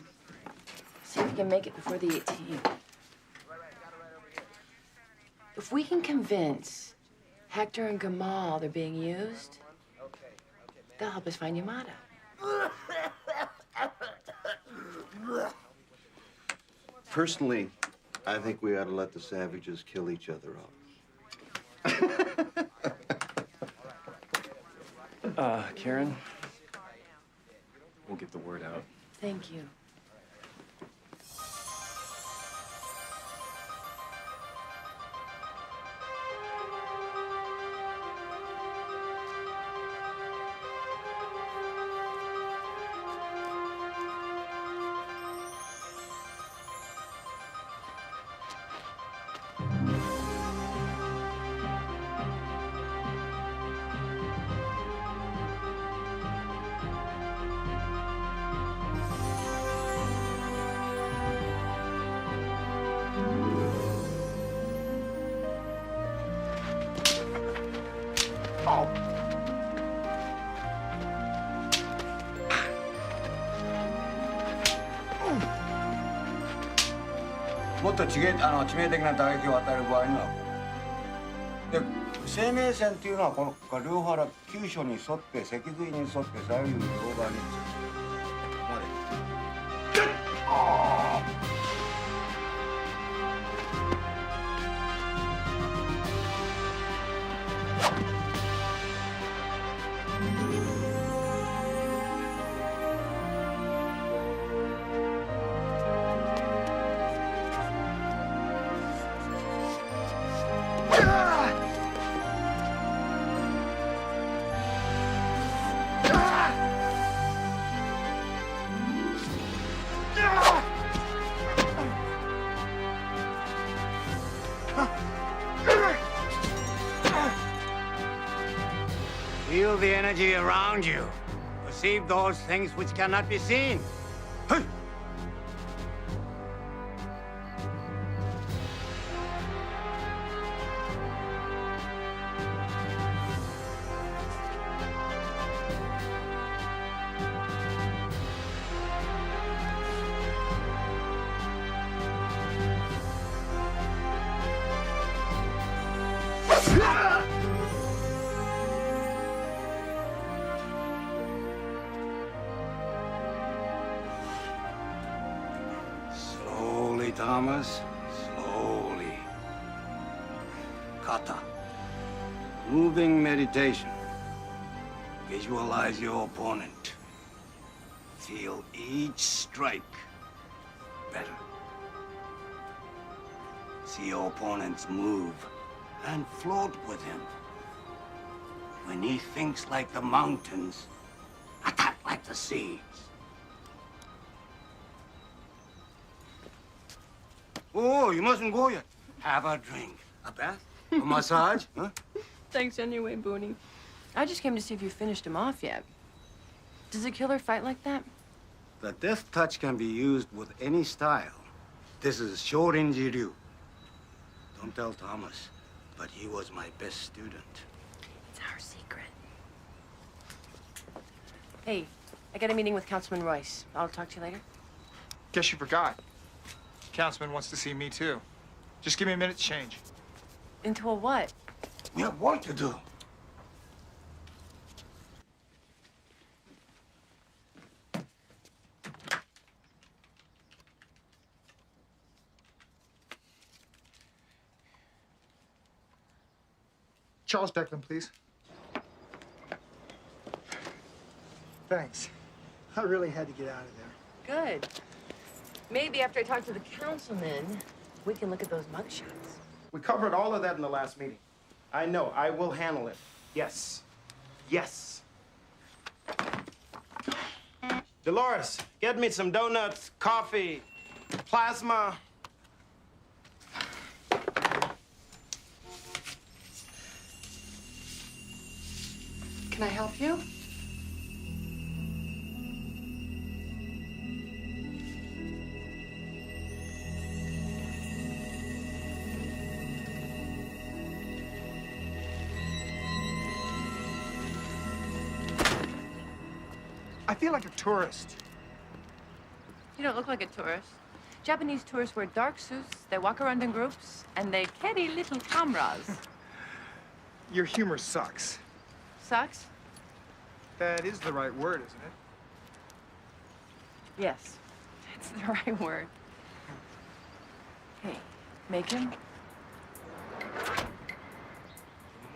Speaker 8: see if he can make it before the 18th. If we can convince Hector and Gamal they're being used, they'll help us find Yamada.
Speaker 9: Personally, I think we ought to let the savages kill each other off.
Speaker 7: Karen, we'll get the word out.
Speaker 8: Thank you.
Speaker 3: もっと致命的な打撃を与える場合にはで生命線っていうのはこの両腹急所に沿って脊髄に沿って左右両側にここまで。
Speaker 13: Feel the energy around you. Perceive those things which cannot be seen. Hey! Slowly, Thomas. Slowly. Kata. Moving meditation. Visualize your opponent. Feel each strike better. See your opponent's move and float with him. When he thinks like the mountains, attack like the seas. Oh, you mustn't go yet. Have a drink. A bath? A massage? Huh?
Speaker 8: Thanks anyway, Booney. I just came to see if you finished him off yet. Does a killer fight like that?
Speaker 13: The death touch can be used with any style. This is Shorinji Ryu. Don't tell Thomas, but he was my best student.
Speaker 8: It's our secret. Hey, I got a meeting with Councilman Royce. I'll talk to you later.
Speaker 2: Guess you forgot. Councilman wants to see me too. Just give me a minute to change.
Speaker 8: Into a what?
Speaker 13: We have work to do.
Speaker 15: Charles Declan, please. Thanks. I really had to get out of there.
Speaker 8: Good. Maybe after I talk to the councilman, we can look at those mugshots.
Speaker 19: We covered all of that in the last meeting. I know. I will handle it. Yes. Yes. Dolores, get me some donuts, coffee, plasma.
Speaker 8: Can I help you?
Speaker 15: I feel like a tourist.
Speaker 8: You don't look like a tourist. Japanese tourists wear dark suits, they walk around in groups, and they carry little cameras.
Speaker 15: Your humor sucks.
Speaker 8: Sucks?
Speaker 15: That is the right word, isn't it?
Speaker 8: Yes, it's the right word. Hey, make him.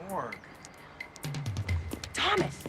Speaker 15: Morgue.
Speaker 8: Thomas!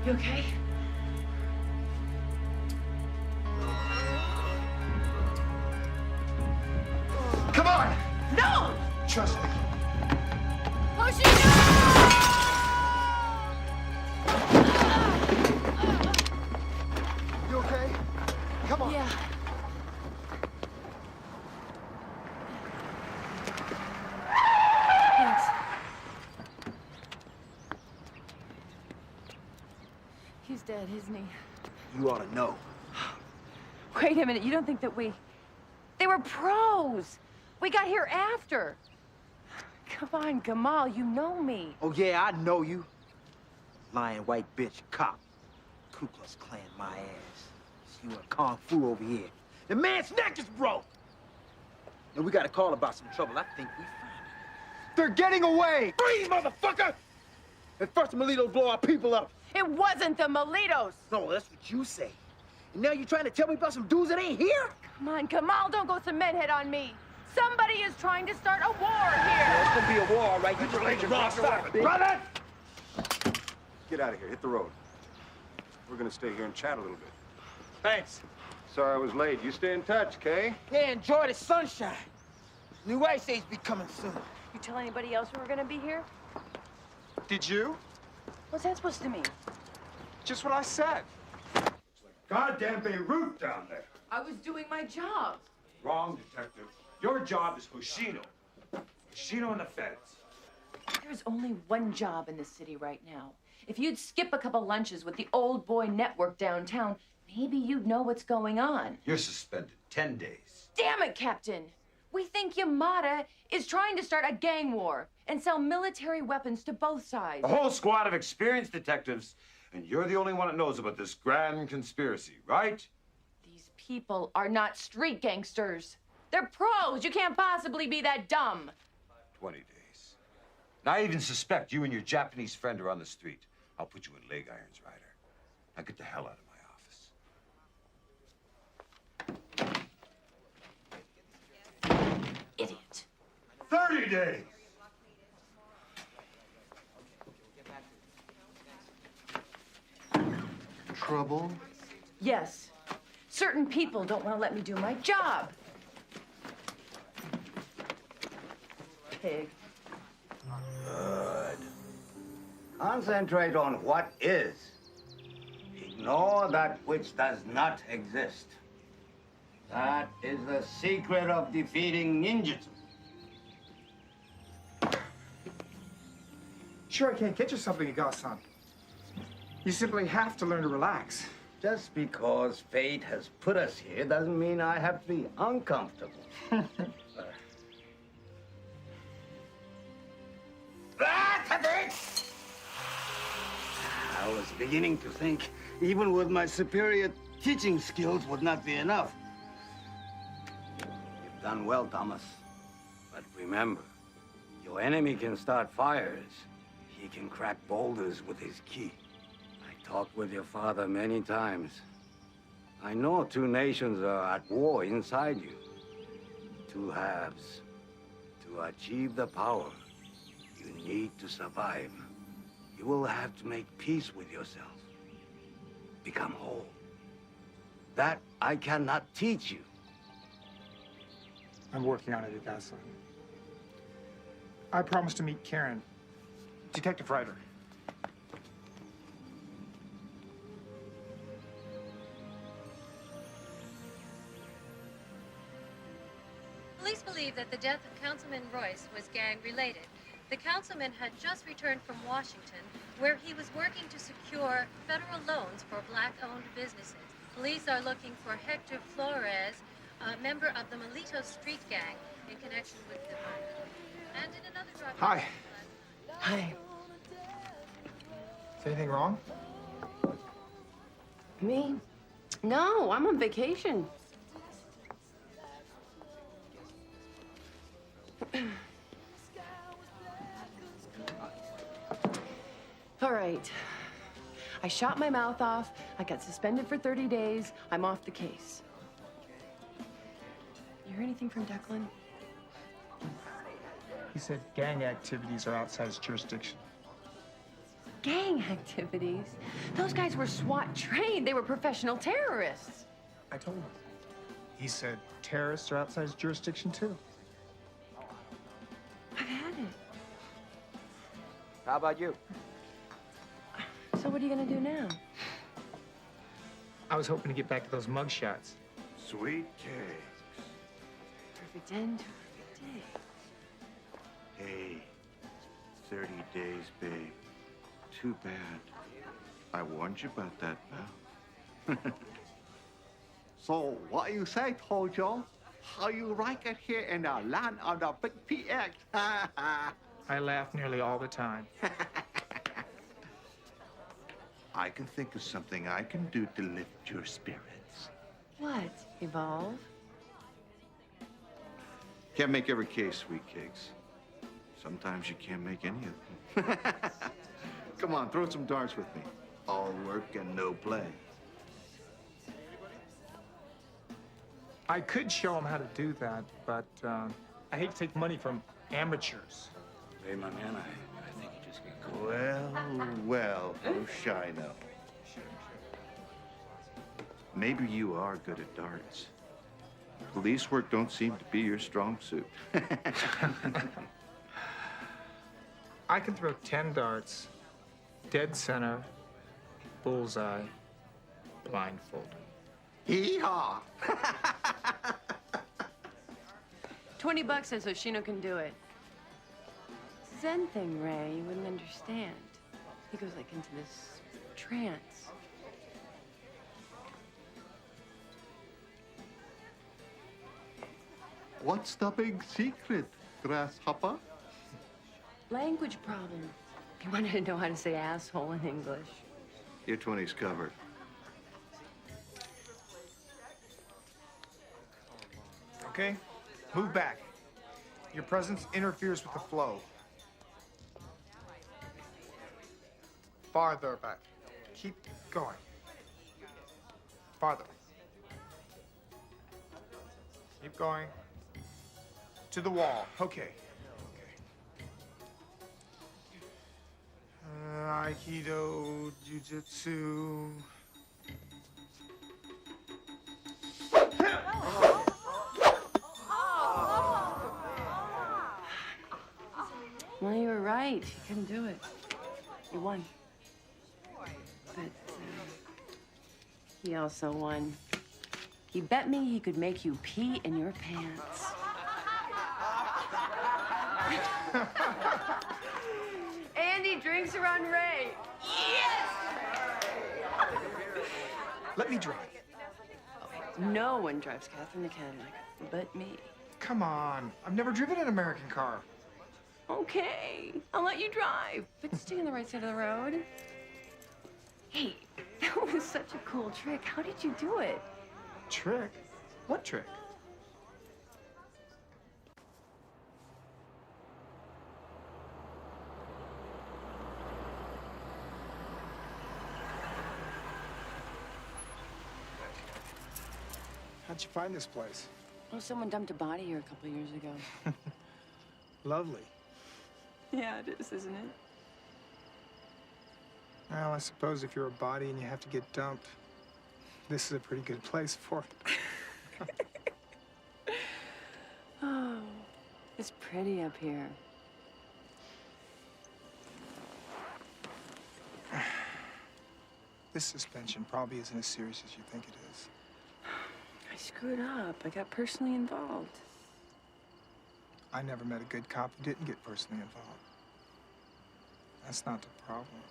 Speaker 8: You okay?
Speaker 15: Come on!
Speaker 8: No!
Speaker 15: Trust me. You okay? Come on.
Speaker 8: Yeah. Thanks. He's dead, isn't he?
Speaker 6: You ought to know.
Speaker 8: Wait a minute, you don't think that They were pros! We got here after! Come on, Gamal, you know me.
Speaker 6: Oh, yeah, I know you. Lying white bitch cop. Ku Klux Klan my ass. You a kung fu over here. The man's neck is broke! And we got a call about some trouble. I think we found it.
Speaker 15: They're getting away!
Speaker 6: Freeze, motherfucker! And first the Melitos blow our people up.
Speaker 8: It wasn't the Melitos!
Speaker 6: No, that's what you say. And now you're trying to tell me about some dudes that ain't here?
Speaker 8: Come on, Gamal, don't go cementhead on me. Somebody is trying to start a war here.
Speaker 6: There's gonna be a war, all right? You just
Speaker 4: Relate
Speaker 6: your
Speaker 4: your stop it.
Speaker 6: brother.
Speaker 10: Get out of here. Hit the road. We're gonna stay here and chat a little bit.
Speaker 6: Thanks.
Speaker 10: Sorry I was late. You stay in touch, Kay?
Speaker 6: Yeah, enjoy the sunshine. New Ice Age be coming soon.
Speaker 8: You tell anybody else we were gonna be here?
Speaker 2: Did you?
Speaker 8: What's that supposed to mean?
Speaker 2: Just what I said.
Speaker 16: Goddamn Beirut down there.
Speaker 8: I was doing my job.
Speaker 16: Wrong, detective. Your job is Hoshino. Hoshino and the feds.
Speaker 8: There's only one job in this city right now. If you'd skip a couple lunches with the old boy network downtown, maybe you'd know what's going on.
Speaker 16: You're suspended 10 days.
Speaker 8: Damn it, Captain! We think Yamada is trying to start a gang war and sell military weapons to both sides.
Speaker 16: A whole squad of experienced detectives, and you're the only one that knows about this grand conspiracy, right?
Speaker 8: These people are not street gangsters. They're pros. You can't possibly be that dumb.
Speaker 16: 20 days. Now, I even suspect you and your Japanese friend are on the street. I'll put you in leg irons, Ryder. Now get the hell out of my office.
Speaker 8: Idiot.
Speaker 16: 30 days!
Speaker 9: Trouble?
Speaker 8: Yes. Certain people don't want to let me do my job. Pig.
Speaker 3: Good. Concentrate on what is. Ignore that which does not exist. That is the secret of defeating ninjutsu.
Speaker 2: Sure, I can't get you something you got, son. You simply have to learn to relax.
Speaker 3: Just because fate has put us here doesn't mean I have to be uncomfortable. I was beginning to think, even with my superior teaching skills, would not be enough. You've done well, Thomas. But remember, your enemy can start fires. He can crack boulders with his ki. I talked with your father many times. I know two nations are at war inside you. Two halves. To achieve the power, you need to survive. You will have to make peace with yourself. Become whole. That I cannot teach you.
Speaker 2: I'm working on it, Ikasan. I promised to meet Karen. Detective Ryder.
Speaker 5: Police believe that the death of Councilman Royce was gang-related. The councilman had just returned from Washington, where he was working to secure federal loans for black-owned businesses. Police are looking for Hector Flores, a member of the Melito Street Gang, in connection with the murder. And in another drug...
Speaker 2: Hi.
Speaker 8: Hi.
Speaker 2: Is anything wrong?
Speaker 8: Me? No, I'm on vacation. All right. I shot my mouth off. I got suspended for 30 days. I'm off the case. You hear anything from Declan?
Speaker 2: He said gang activities are outside his jurisdiction.
Speaker 8: Gang activities? Those guys were SWAT trained. They were professional terrorists.
Speaker 2: I told him. He said terrorists are outside his jurisdiction, too.
Speaker 8: I've had it.
Speaker 6: How about you?
Speaker 8: So what are you gonna do now?
Speaker 2: I was hoping to get back to those mug shots.
Speaker 3: Sweet cakes.
Speaker 8: Perfect end to a perfect day.
Speaker 9: Hey, 30 days, babe. Too bad. I warned you about that, pal.
Speaker 20: So what you say, Tojo? How you like it here in the land of the big PX?
Speaker 2: I laugh nearly all the time.
Speaker 9: I can think of something I can do to lift your spirits.
Speaker 8: What? Evolve?
Speaker 9: Can't make every case, sweet cakes. Sometimes you can't make any of them. Come on, throw some darts with me. All work and no play.
Speaker 2: I could show them how to do that, but I hate to take money from amateurs.
Speaker 13: Hey, my man, I think you just get going.
Speaker 9: Well, oh, Shino. Maybe you are good at darts. Police work don't seem to be your strong suit.
Speaker 2: I can throw 10 darts, dead center, bullseye, blindfolded.
Speaker 9: Hee-haw!
Speaker 8: $20 says Hoshino can do it. Zen thing, Ray, you wouldn't understand. He goes like into this trance.
Speaker 20: What's the big secret, grasshopper?
Speaker 8: Language problem. He wanted to know how to say asshole in English.
Speaker 9: Your 20's covered.
Speaker 2: Okay? Move back. Your presence interferes with the flow. Farther back. Keep going. Farther. Keep going. To the wall. Okay. Aikido, Jiu-Jitsu.
Speaker 8: Well, you were right. You couldn't do it. You won. But he also won. He bet me he could make you pee in your pants. Andy drinks around Ray. Yes!
Speaker 2: Let me drive.
Speaker 8: No one drives Catherine the Cadillac but me.
Speaker 2: Come on. I've never driven an American car.
Speaker 8: Okay, I'll let you drive, but stay on the right side of the road. Hey, that was such a cool trick. How did you do it?
Speaker 2: Trick? What trick? How'd you find this place?
Speaker 8: Oh, someone dumped a body here a couple years ago.
Speaker 2: Lovely.
Speaker 8: Yeah, it is, isn't it?
Speaker 2: Well, I suppose if you're a body and you have to get dumped, this is a pretty good place for it.
Speaker 8: Oh, it's pretty up here.
Speaker 2: This suspension probably isn't as serious as you think it is.
Speaker 8: I screwed up. I got personally involved.
Speaker 2: I never met a good cop who didn't get personally involved. That's not the problem.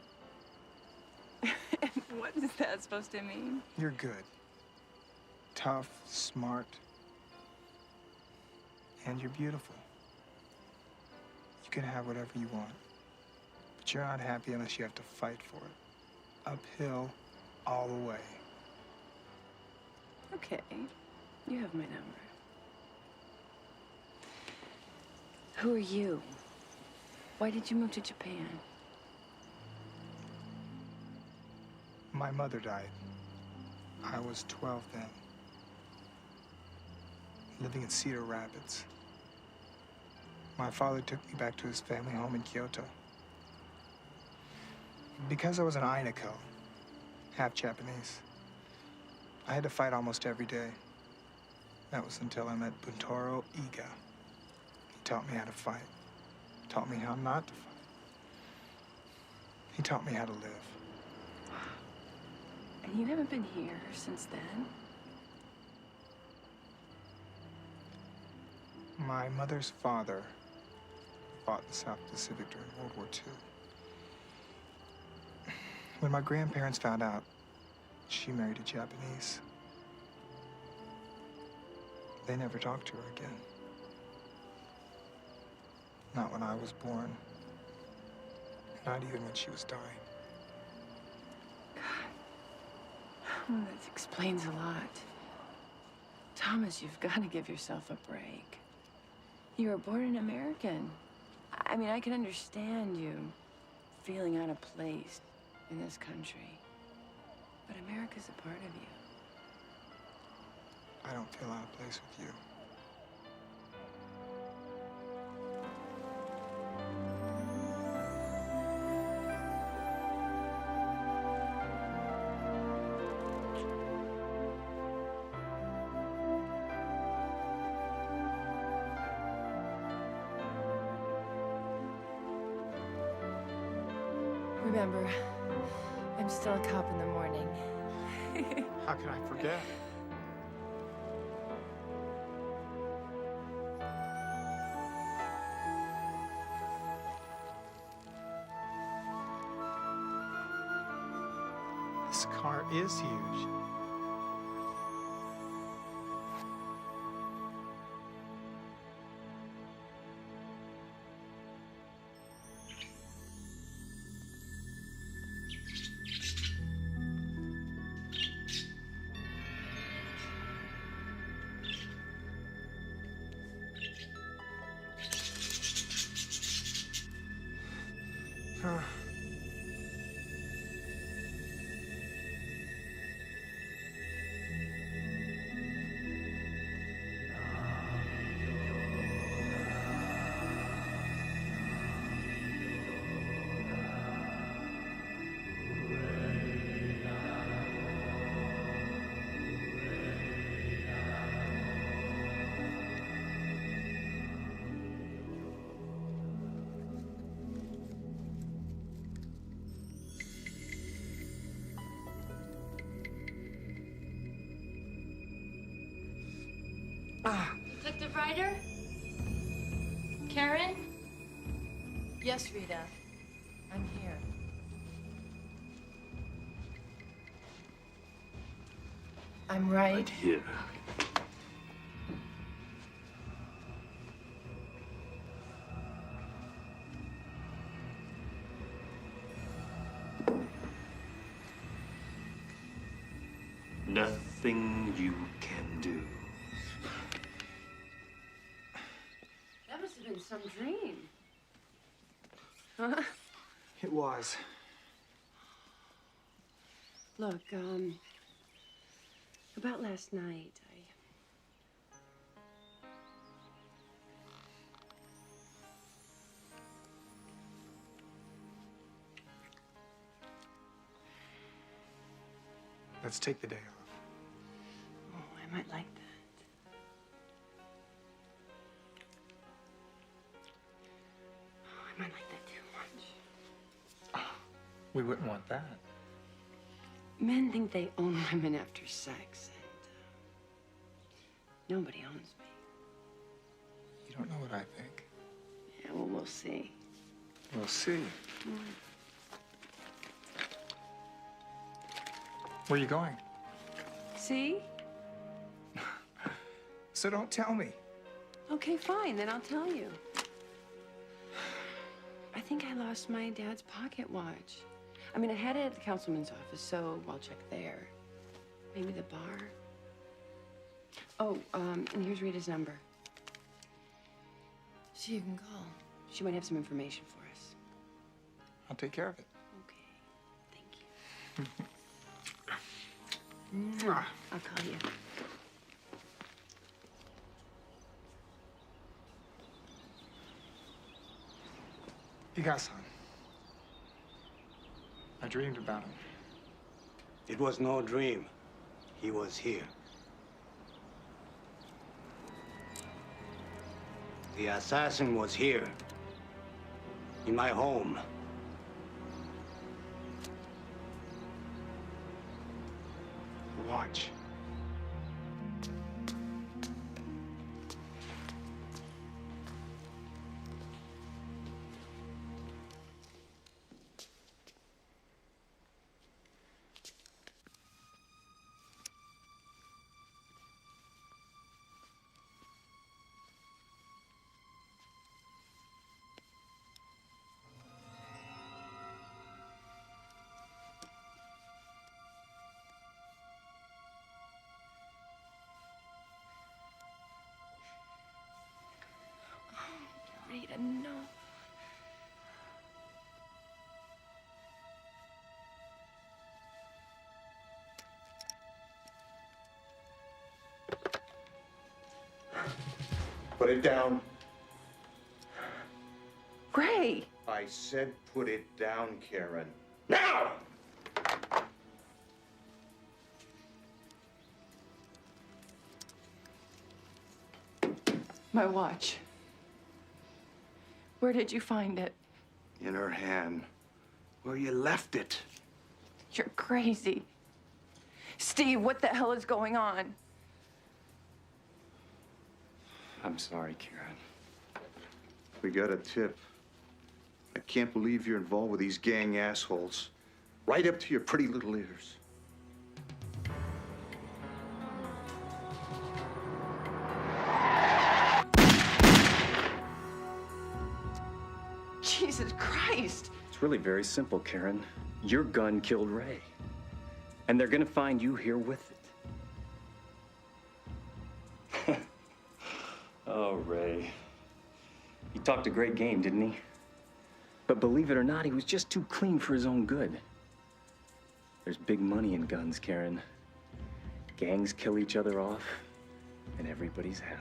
Speaker 8: What is that supposed to mean?
Speaker 2: You're good. Tough, smart, and you're beautiful. You can have whatever you want, but you're not happy unless you have to fight for it. Uphill, all the way.
Speaker 8: Okay, you have my number. Who are you? Why did you move to Japan?
Speaker 2: My mother died. I was 12 then. Living in Cedar Rapids. My father took me back to his family home in Kyoto. Because I was an Ainako, half Japanese, I had to fight almost every day. That was until I met Buntoro Iga. He taught me how to fight. Taught me how not to fight. He taught me how to live.
Speaker 8: And you haven't been here since then?
Speaker 2: My mother's father fought in the South Pacific during World War II. When my grandparents found out, she married a Japanese. They never talked to her again. Not when I was born. Not even when she was dying.
Speaker 8: Oh, that explains a lot. Thomas, you've got to give yourself a break. You were born an American. I mean, I can understand you feeling out of place in this country. But America's a part of you.
Speaker 2: I don't feel out of place with you.
Speaker 8: Remember, I'm still a cop in the morning.
Speaker 2: How can I forget? This car is huge.
Speaker 5: Detective Ryder? Karen?
Speaker 8: Yes, Rita. I'm here. I'm right.
Speaker 4: Here. Nothing you can do.
Speaker 8: That must have been some dream. Huh?
Speaker 2: It was.
Speaker 21: Look, about last night,
Speaker 2: Let's take the day off.
Speaker 21: Oh, I might like that. Oh, I might like that too much.
Speaker 2: We wouldn't want that.
Speaker 21: Men think they own women after sex, and nobody owns me.
Speaker 2: You don't know what I think.
Speaker 21: Yeah, well, we'll see.
Speaker 2: We'll see. Where are you going?
Speaker 21: See?
Speaker 2: So don't tell me.
Speaker 21: Okay, fine, then I'll tell you. I think I lost my dad's pocket watch. I mean, I had it at the councilman's office, so I'll check there. Maybe the bar. Oh, and here's Rita's number. So you can call. She might have some information for us.
Speaker 2: I'll take care of it.
Speaker 21: Thank you. Mwah. I'll call you.
Speaker 2: Higa-san. I dreamed about him.
Speaker 3: It was no dream. He was here. The assassin was here. In my home.
Speaker 2: Watch.
Speaker 21: Rita, no.
Speaker 9: Put it down.
Speaker 21: Ray!
Speaker 9: I said put it down, Karen.
Speaker 13: Now!
Speaker 21: My watch. Where did you find it?
Speaker 13: In her hand. Where you left it.
Speaker 21: You're crazy. Steve, what the hell is going on?
Speaker 7: I'm sorry, Karen.
Speaker 9: We got a tip. I can't believe you're involved with these gang assholes. Right up to your pretty little ears.
Speaker 21: Jesus Christ!
Speaker 7: It's really very simple, Karen. Your gun killed Ray. And they're gonna find you here with it. Oh, Ray. He talked a great game, didn't he? But believe it or not, he was just too clean for his own good. There's big money in guns, Karen. Gangs kill each other off, and everybody's happy.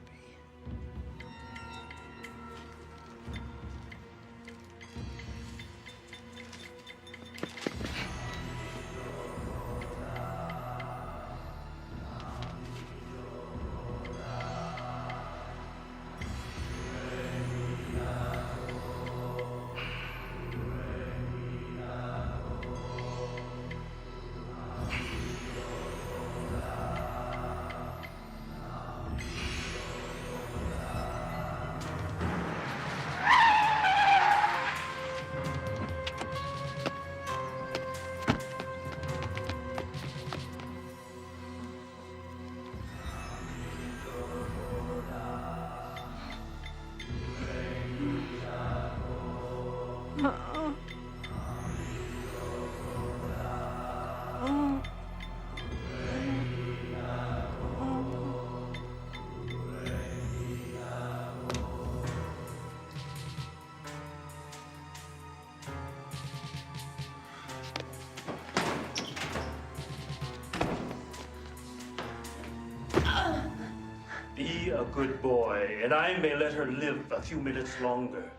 Speaker 4: Be a good boy, and I may let her live a few minutes longer.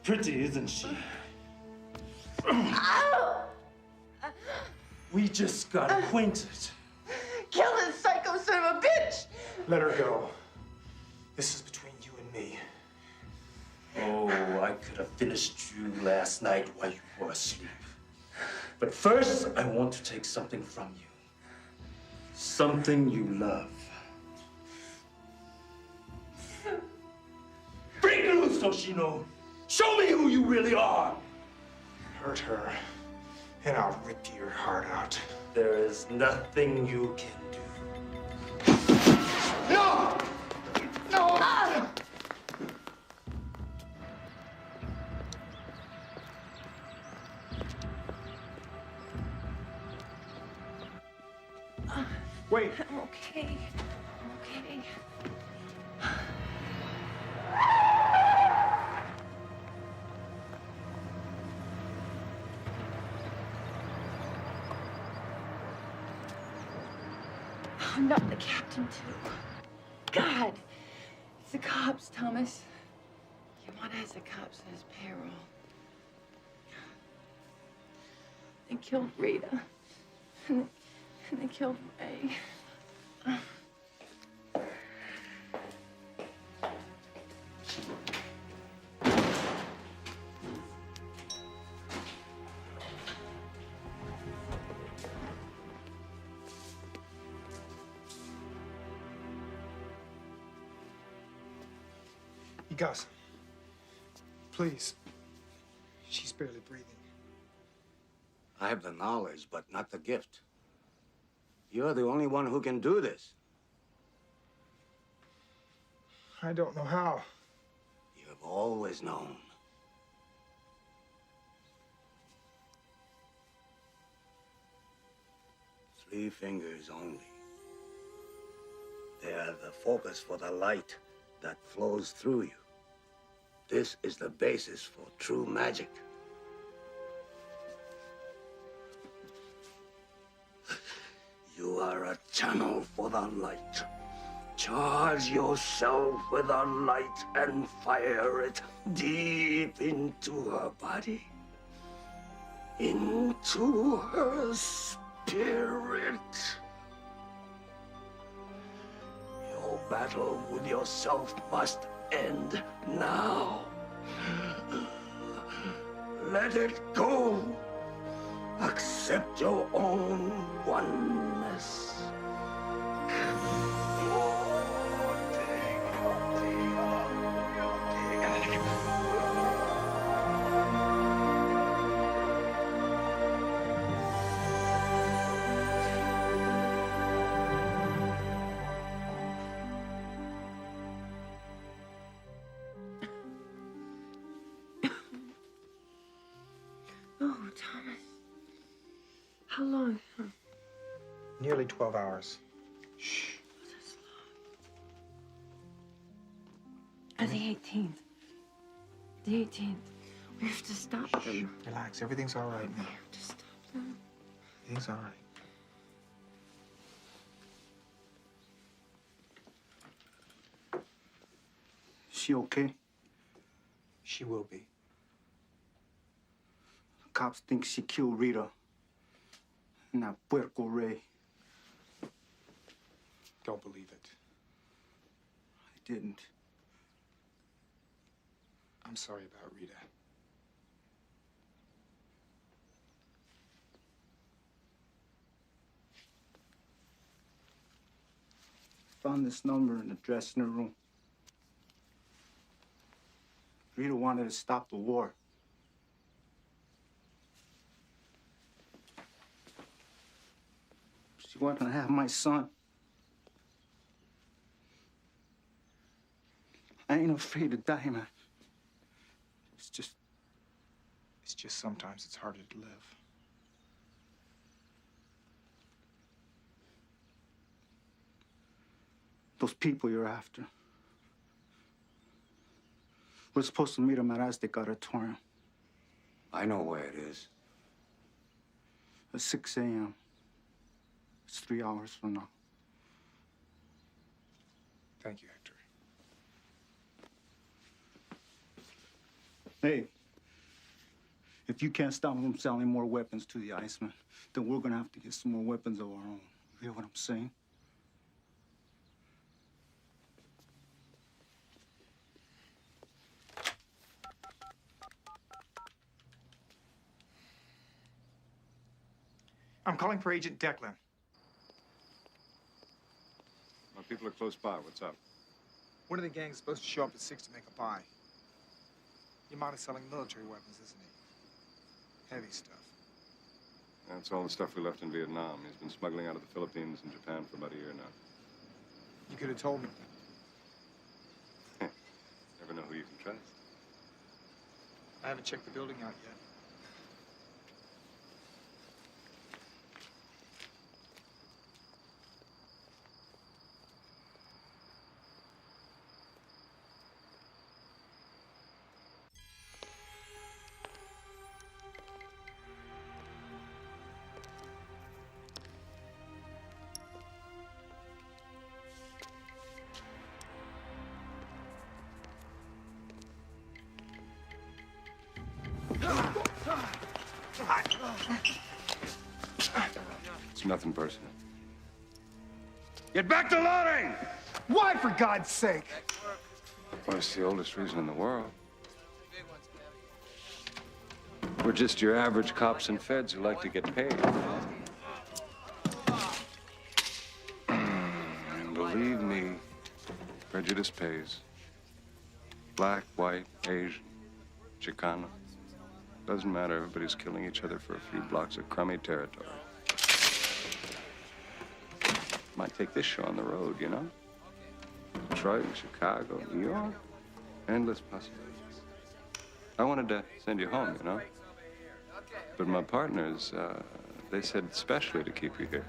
Speaker 4: Pretty, isn't she? We just got acquainted.
Speaker 21: Kill this psycho son of a bitch!
Speaker 2: Let her go. This is between you and me.
Speaker 4: Oh, I could have finished you last night while you were asleep. But first, I want to take something from you. Something you love. Break loose, Toshino! Show me who you really are!
Speaker 2: Hurt her, and I'll rip your heart out.
Speaker 4: There is nothing you can do.
Speaker 2: No! No! Wait.
Speaker 21: I'm okay. I'm okay. I'm not the captain, too. God! It's the cops, Thomas. Yamada has the cops on his payroll. They killed Rita. And they killed Ray.
Speaker 2: Gus, please. She's barely breathing.
Speaker 3: I have the knowledge, but not the gift. You're the only one who can do this.
Speaker 2: I don't know how.
Speaker 3: You have always known. Three fingers only. They are the focus for the light that flows through you. This is the basis for true magic. You are a channel for the light.
Speaker 13: Charge yourself with a light and fire it deep into her body, into her spirit. Your battle with yourself must end now. Let it go. Accept your own oneness.
Speaker 21: Oh, Thomas. How long? Huh?
Speaker 2: Nearly 12 hours.
Speaker 21: The 18th. The 18th. We have to stop them.
Speaker 2: Relax. Everything's all right now.
Speaker 21: We have to stop them.
Speaker 2: Everything's all right.
Speaker 11: She okay?
Speaker 2: She will be.
Speaker 11: Cops think she killed Rita. And that puerco Ray.
Speaker 2: Don't believe it.
Speaker 11: I didn't.
Speaker 2: I'm sorry about Rita.
Speaker 11: Found this number in the dressing room. Rita wanted to stop the war. She wanted to have my son. I ain't afraid to die, man. It's just
Speaker 2: sometimes it's harder to live.
Speaker 11: Those people you're after. We're supposed to meet them at Aztec Auditorium.
Speaker 16: I know where it is.
Speaker 11: At 6 a.m. It's 3 hours from now.
Speaker 2: Thank you, Hector.
Speaker 11: Hey, if you can't stop them from selling more weapons to the Iceman, then we're gonna have to get some more weapons of our own. You hear what I'm saying?
Speaker 2: I'm calling for Agent Declan.
Speaker 10: My people are close by. What's up?
Speaker 2: One of the gangs is supposed to show up at 6 to make a buy. Yamada's selling military weapons, isn't he? Heavy stuff.
Speaker 10: That's all the stuff we left in Vietnam. He's been smuggling out of the Philippines and Japan for about a year now.
Speaker 2: You could have told me.
Speaker 10: Never know who you can trust.
Speaker 2: I haven't checked the building out yet.
Speaker 10: It's nothing personal.
Speaker 16: Get back to loading!
Speaker 2: Why, for God's sake?
Speaker 10: Well, it's the oldest reason in the world. We're just your average cops and feds who like to get paid. And believe me, prejudice pays. Black, white, Asian, Chicano. Doesn't matter, everybody's killing each other for a few blocks of crummy territory. Might take this show on the road, you know? Detroit, Chicago, New York. Endless possibilities. I wanted to send you home, you know? But my partners, they said especially to keep you here.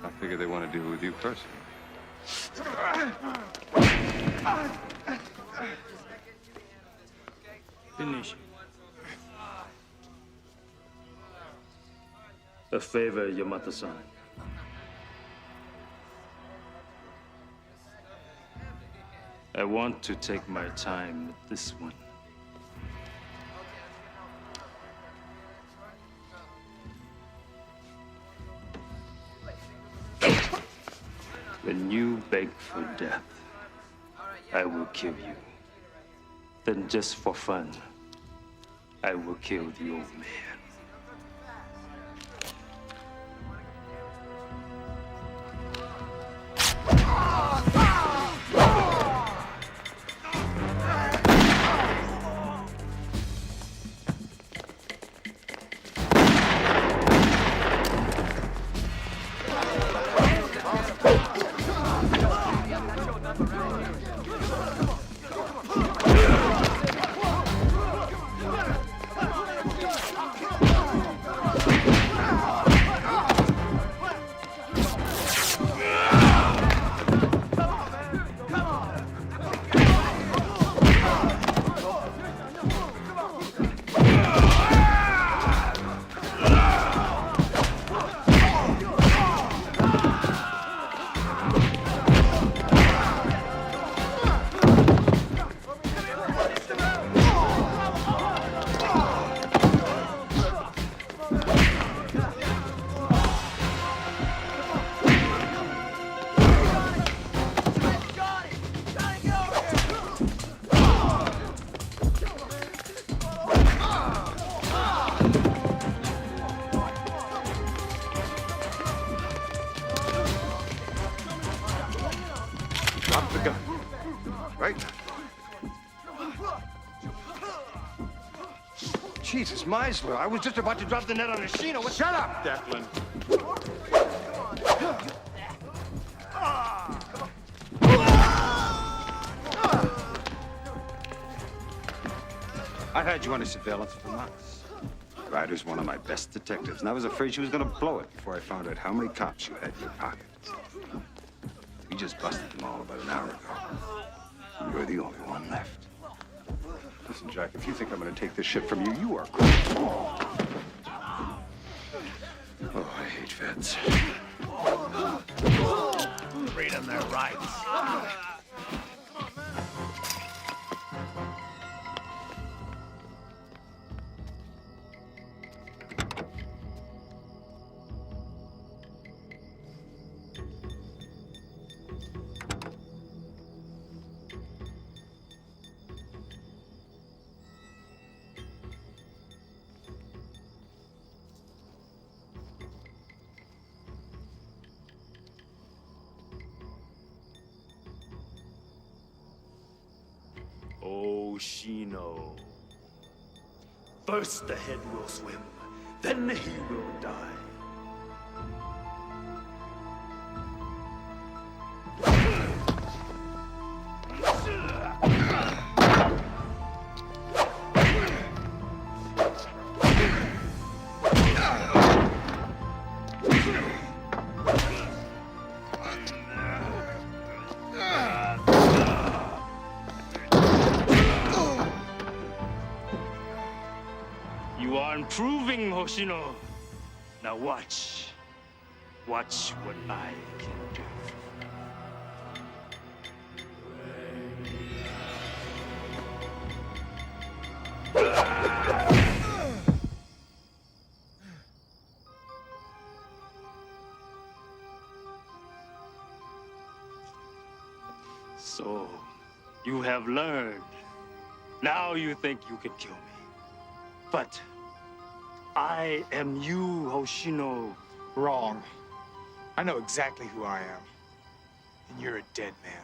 Speaker 10: I figured they want to deal with you personally.
Speaker 4: Finish. A favor, Yamata-san. I want to take my time with this one. When you beg for death, I will kill you. Then just for fun, I will kill the old man.
Speaker 9: Drop the gun. Right?
Speaker 13: Jesus, Meisler, I was just about to drop the net on Ashino.
Speaker 9: Shut up, Declan.
Speaker 16: I had you under surveillance for months. Ryder's one of my best detectives, and I was afraid she was gonna blow it before I found out how many cops you had in your pocket. We just busted them all about an hour ago. You're the only one left.
Speaker 9: Listen, Jack, if you think I'm gonna take this shit from you, you are crazy.
Speaker 16: Oh, I hate feds.
Speaker 13: Freedom their rights.
Speaker 4: Oshino. First the head will swim, then he will die. You are improving, Hoshino. Now watch. Watch what I can do. So, you have learned. Now you think you can kill me. But I am you, Hoshino.
Speaker 2: Wrong. I know exactly who I am. And you're a dead man.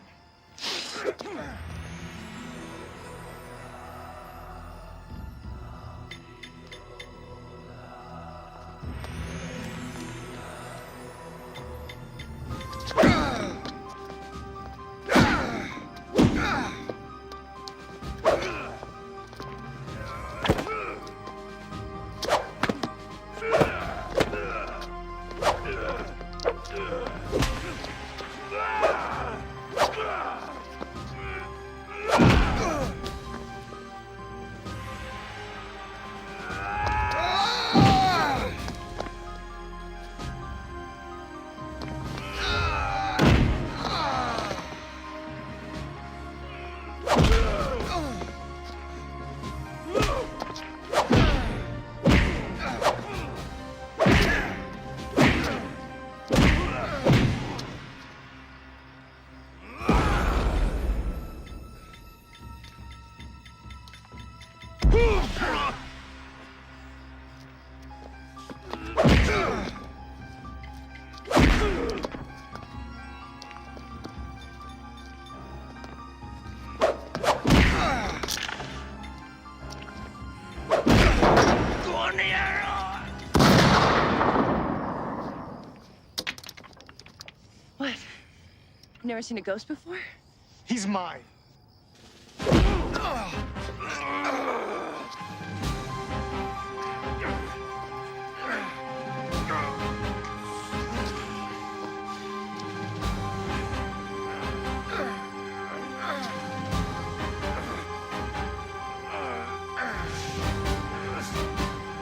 Speaker 21: never seen a ghost before?
Speaker 2: He's mine.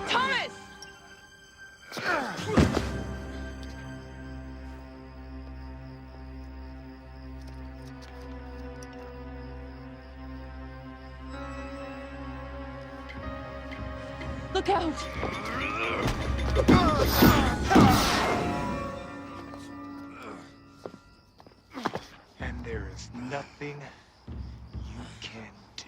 Speaker 21: Thomas! Look out!
Speaker 2: And there is nothing you can do.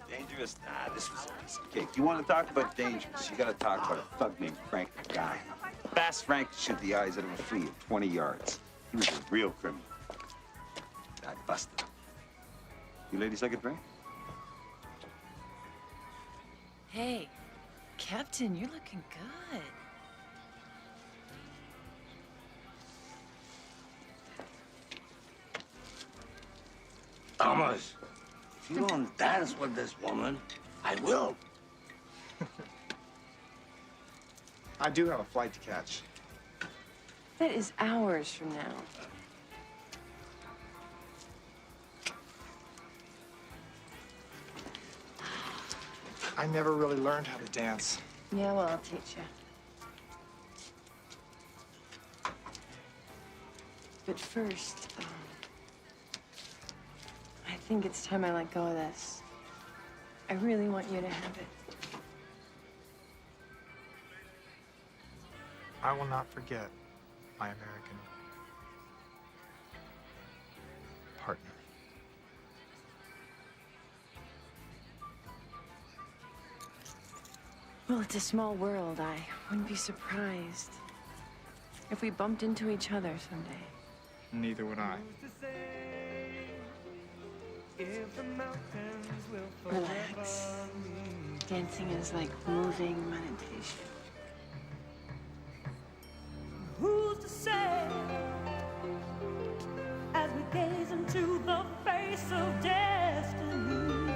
Speaker 16: Dangerous? Nah, this was a piece of cake. You want to talk about dangerous, you got to talk about a thug named Frank the Guy. Fast Frank shoot the eyes out of a flea at 20 yards. He was a real criminal. I busted him. You ladies like a drink?
Speaker 8: Hey, Captain, you're looking good.
Speaker 3: Thomas, if you don't dance with this woman, I will.
Speaker 2: I do have a flight to catch.
Speaker 21: That is hours from now.
Speaker 2: I never really learned how to dance.
Speaker 21: Yeah, well, I'll teach you. But first, I think it's time I let go of this. I really want you to have it.
Speaker 2: I will not forget my American partner.
Speaker 21: Well, it's a small world. I wouldn't be surprised if we bumped into each other someday.
Speaker 2: Neither would I.
Speaker 21: Relax. Dancing is like moving meditation.
Speaker 1: Who's to say, as we gaze into the face of destiny,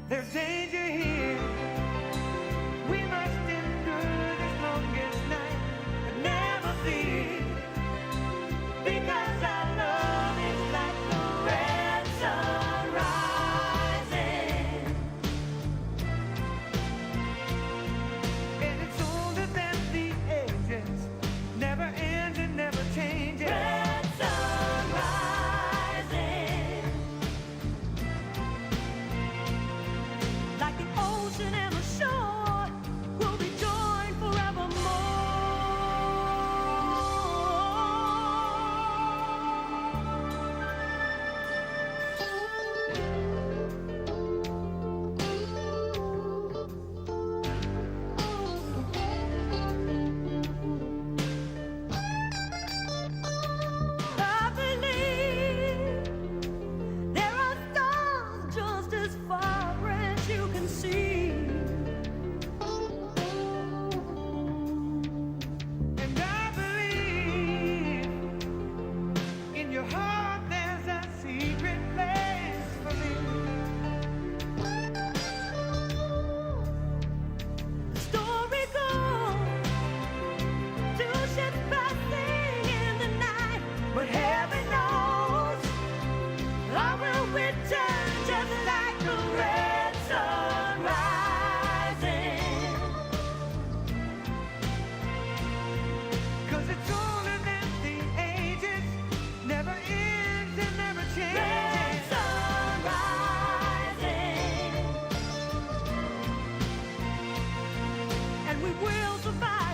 Speaker 1: there's danger here. We must endure this longest night, but never fear, because our love is like the red sun rising. And it's older than the ages, never ends and never changes. Red sun rising, like the ocean and the shore, will be joined forevermore. I believe there are stars just as far as you can see. And I believe in your heart there's a secret place for me. The story goes, two ships passing in the night, but heaven knows I will return just like the red sun rising. 'Cause it's older than the ages, never ends and never changes. Red sun rising, and we will survive.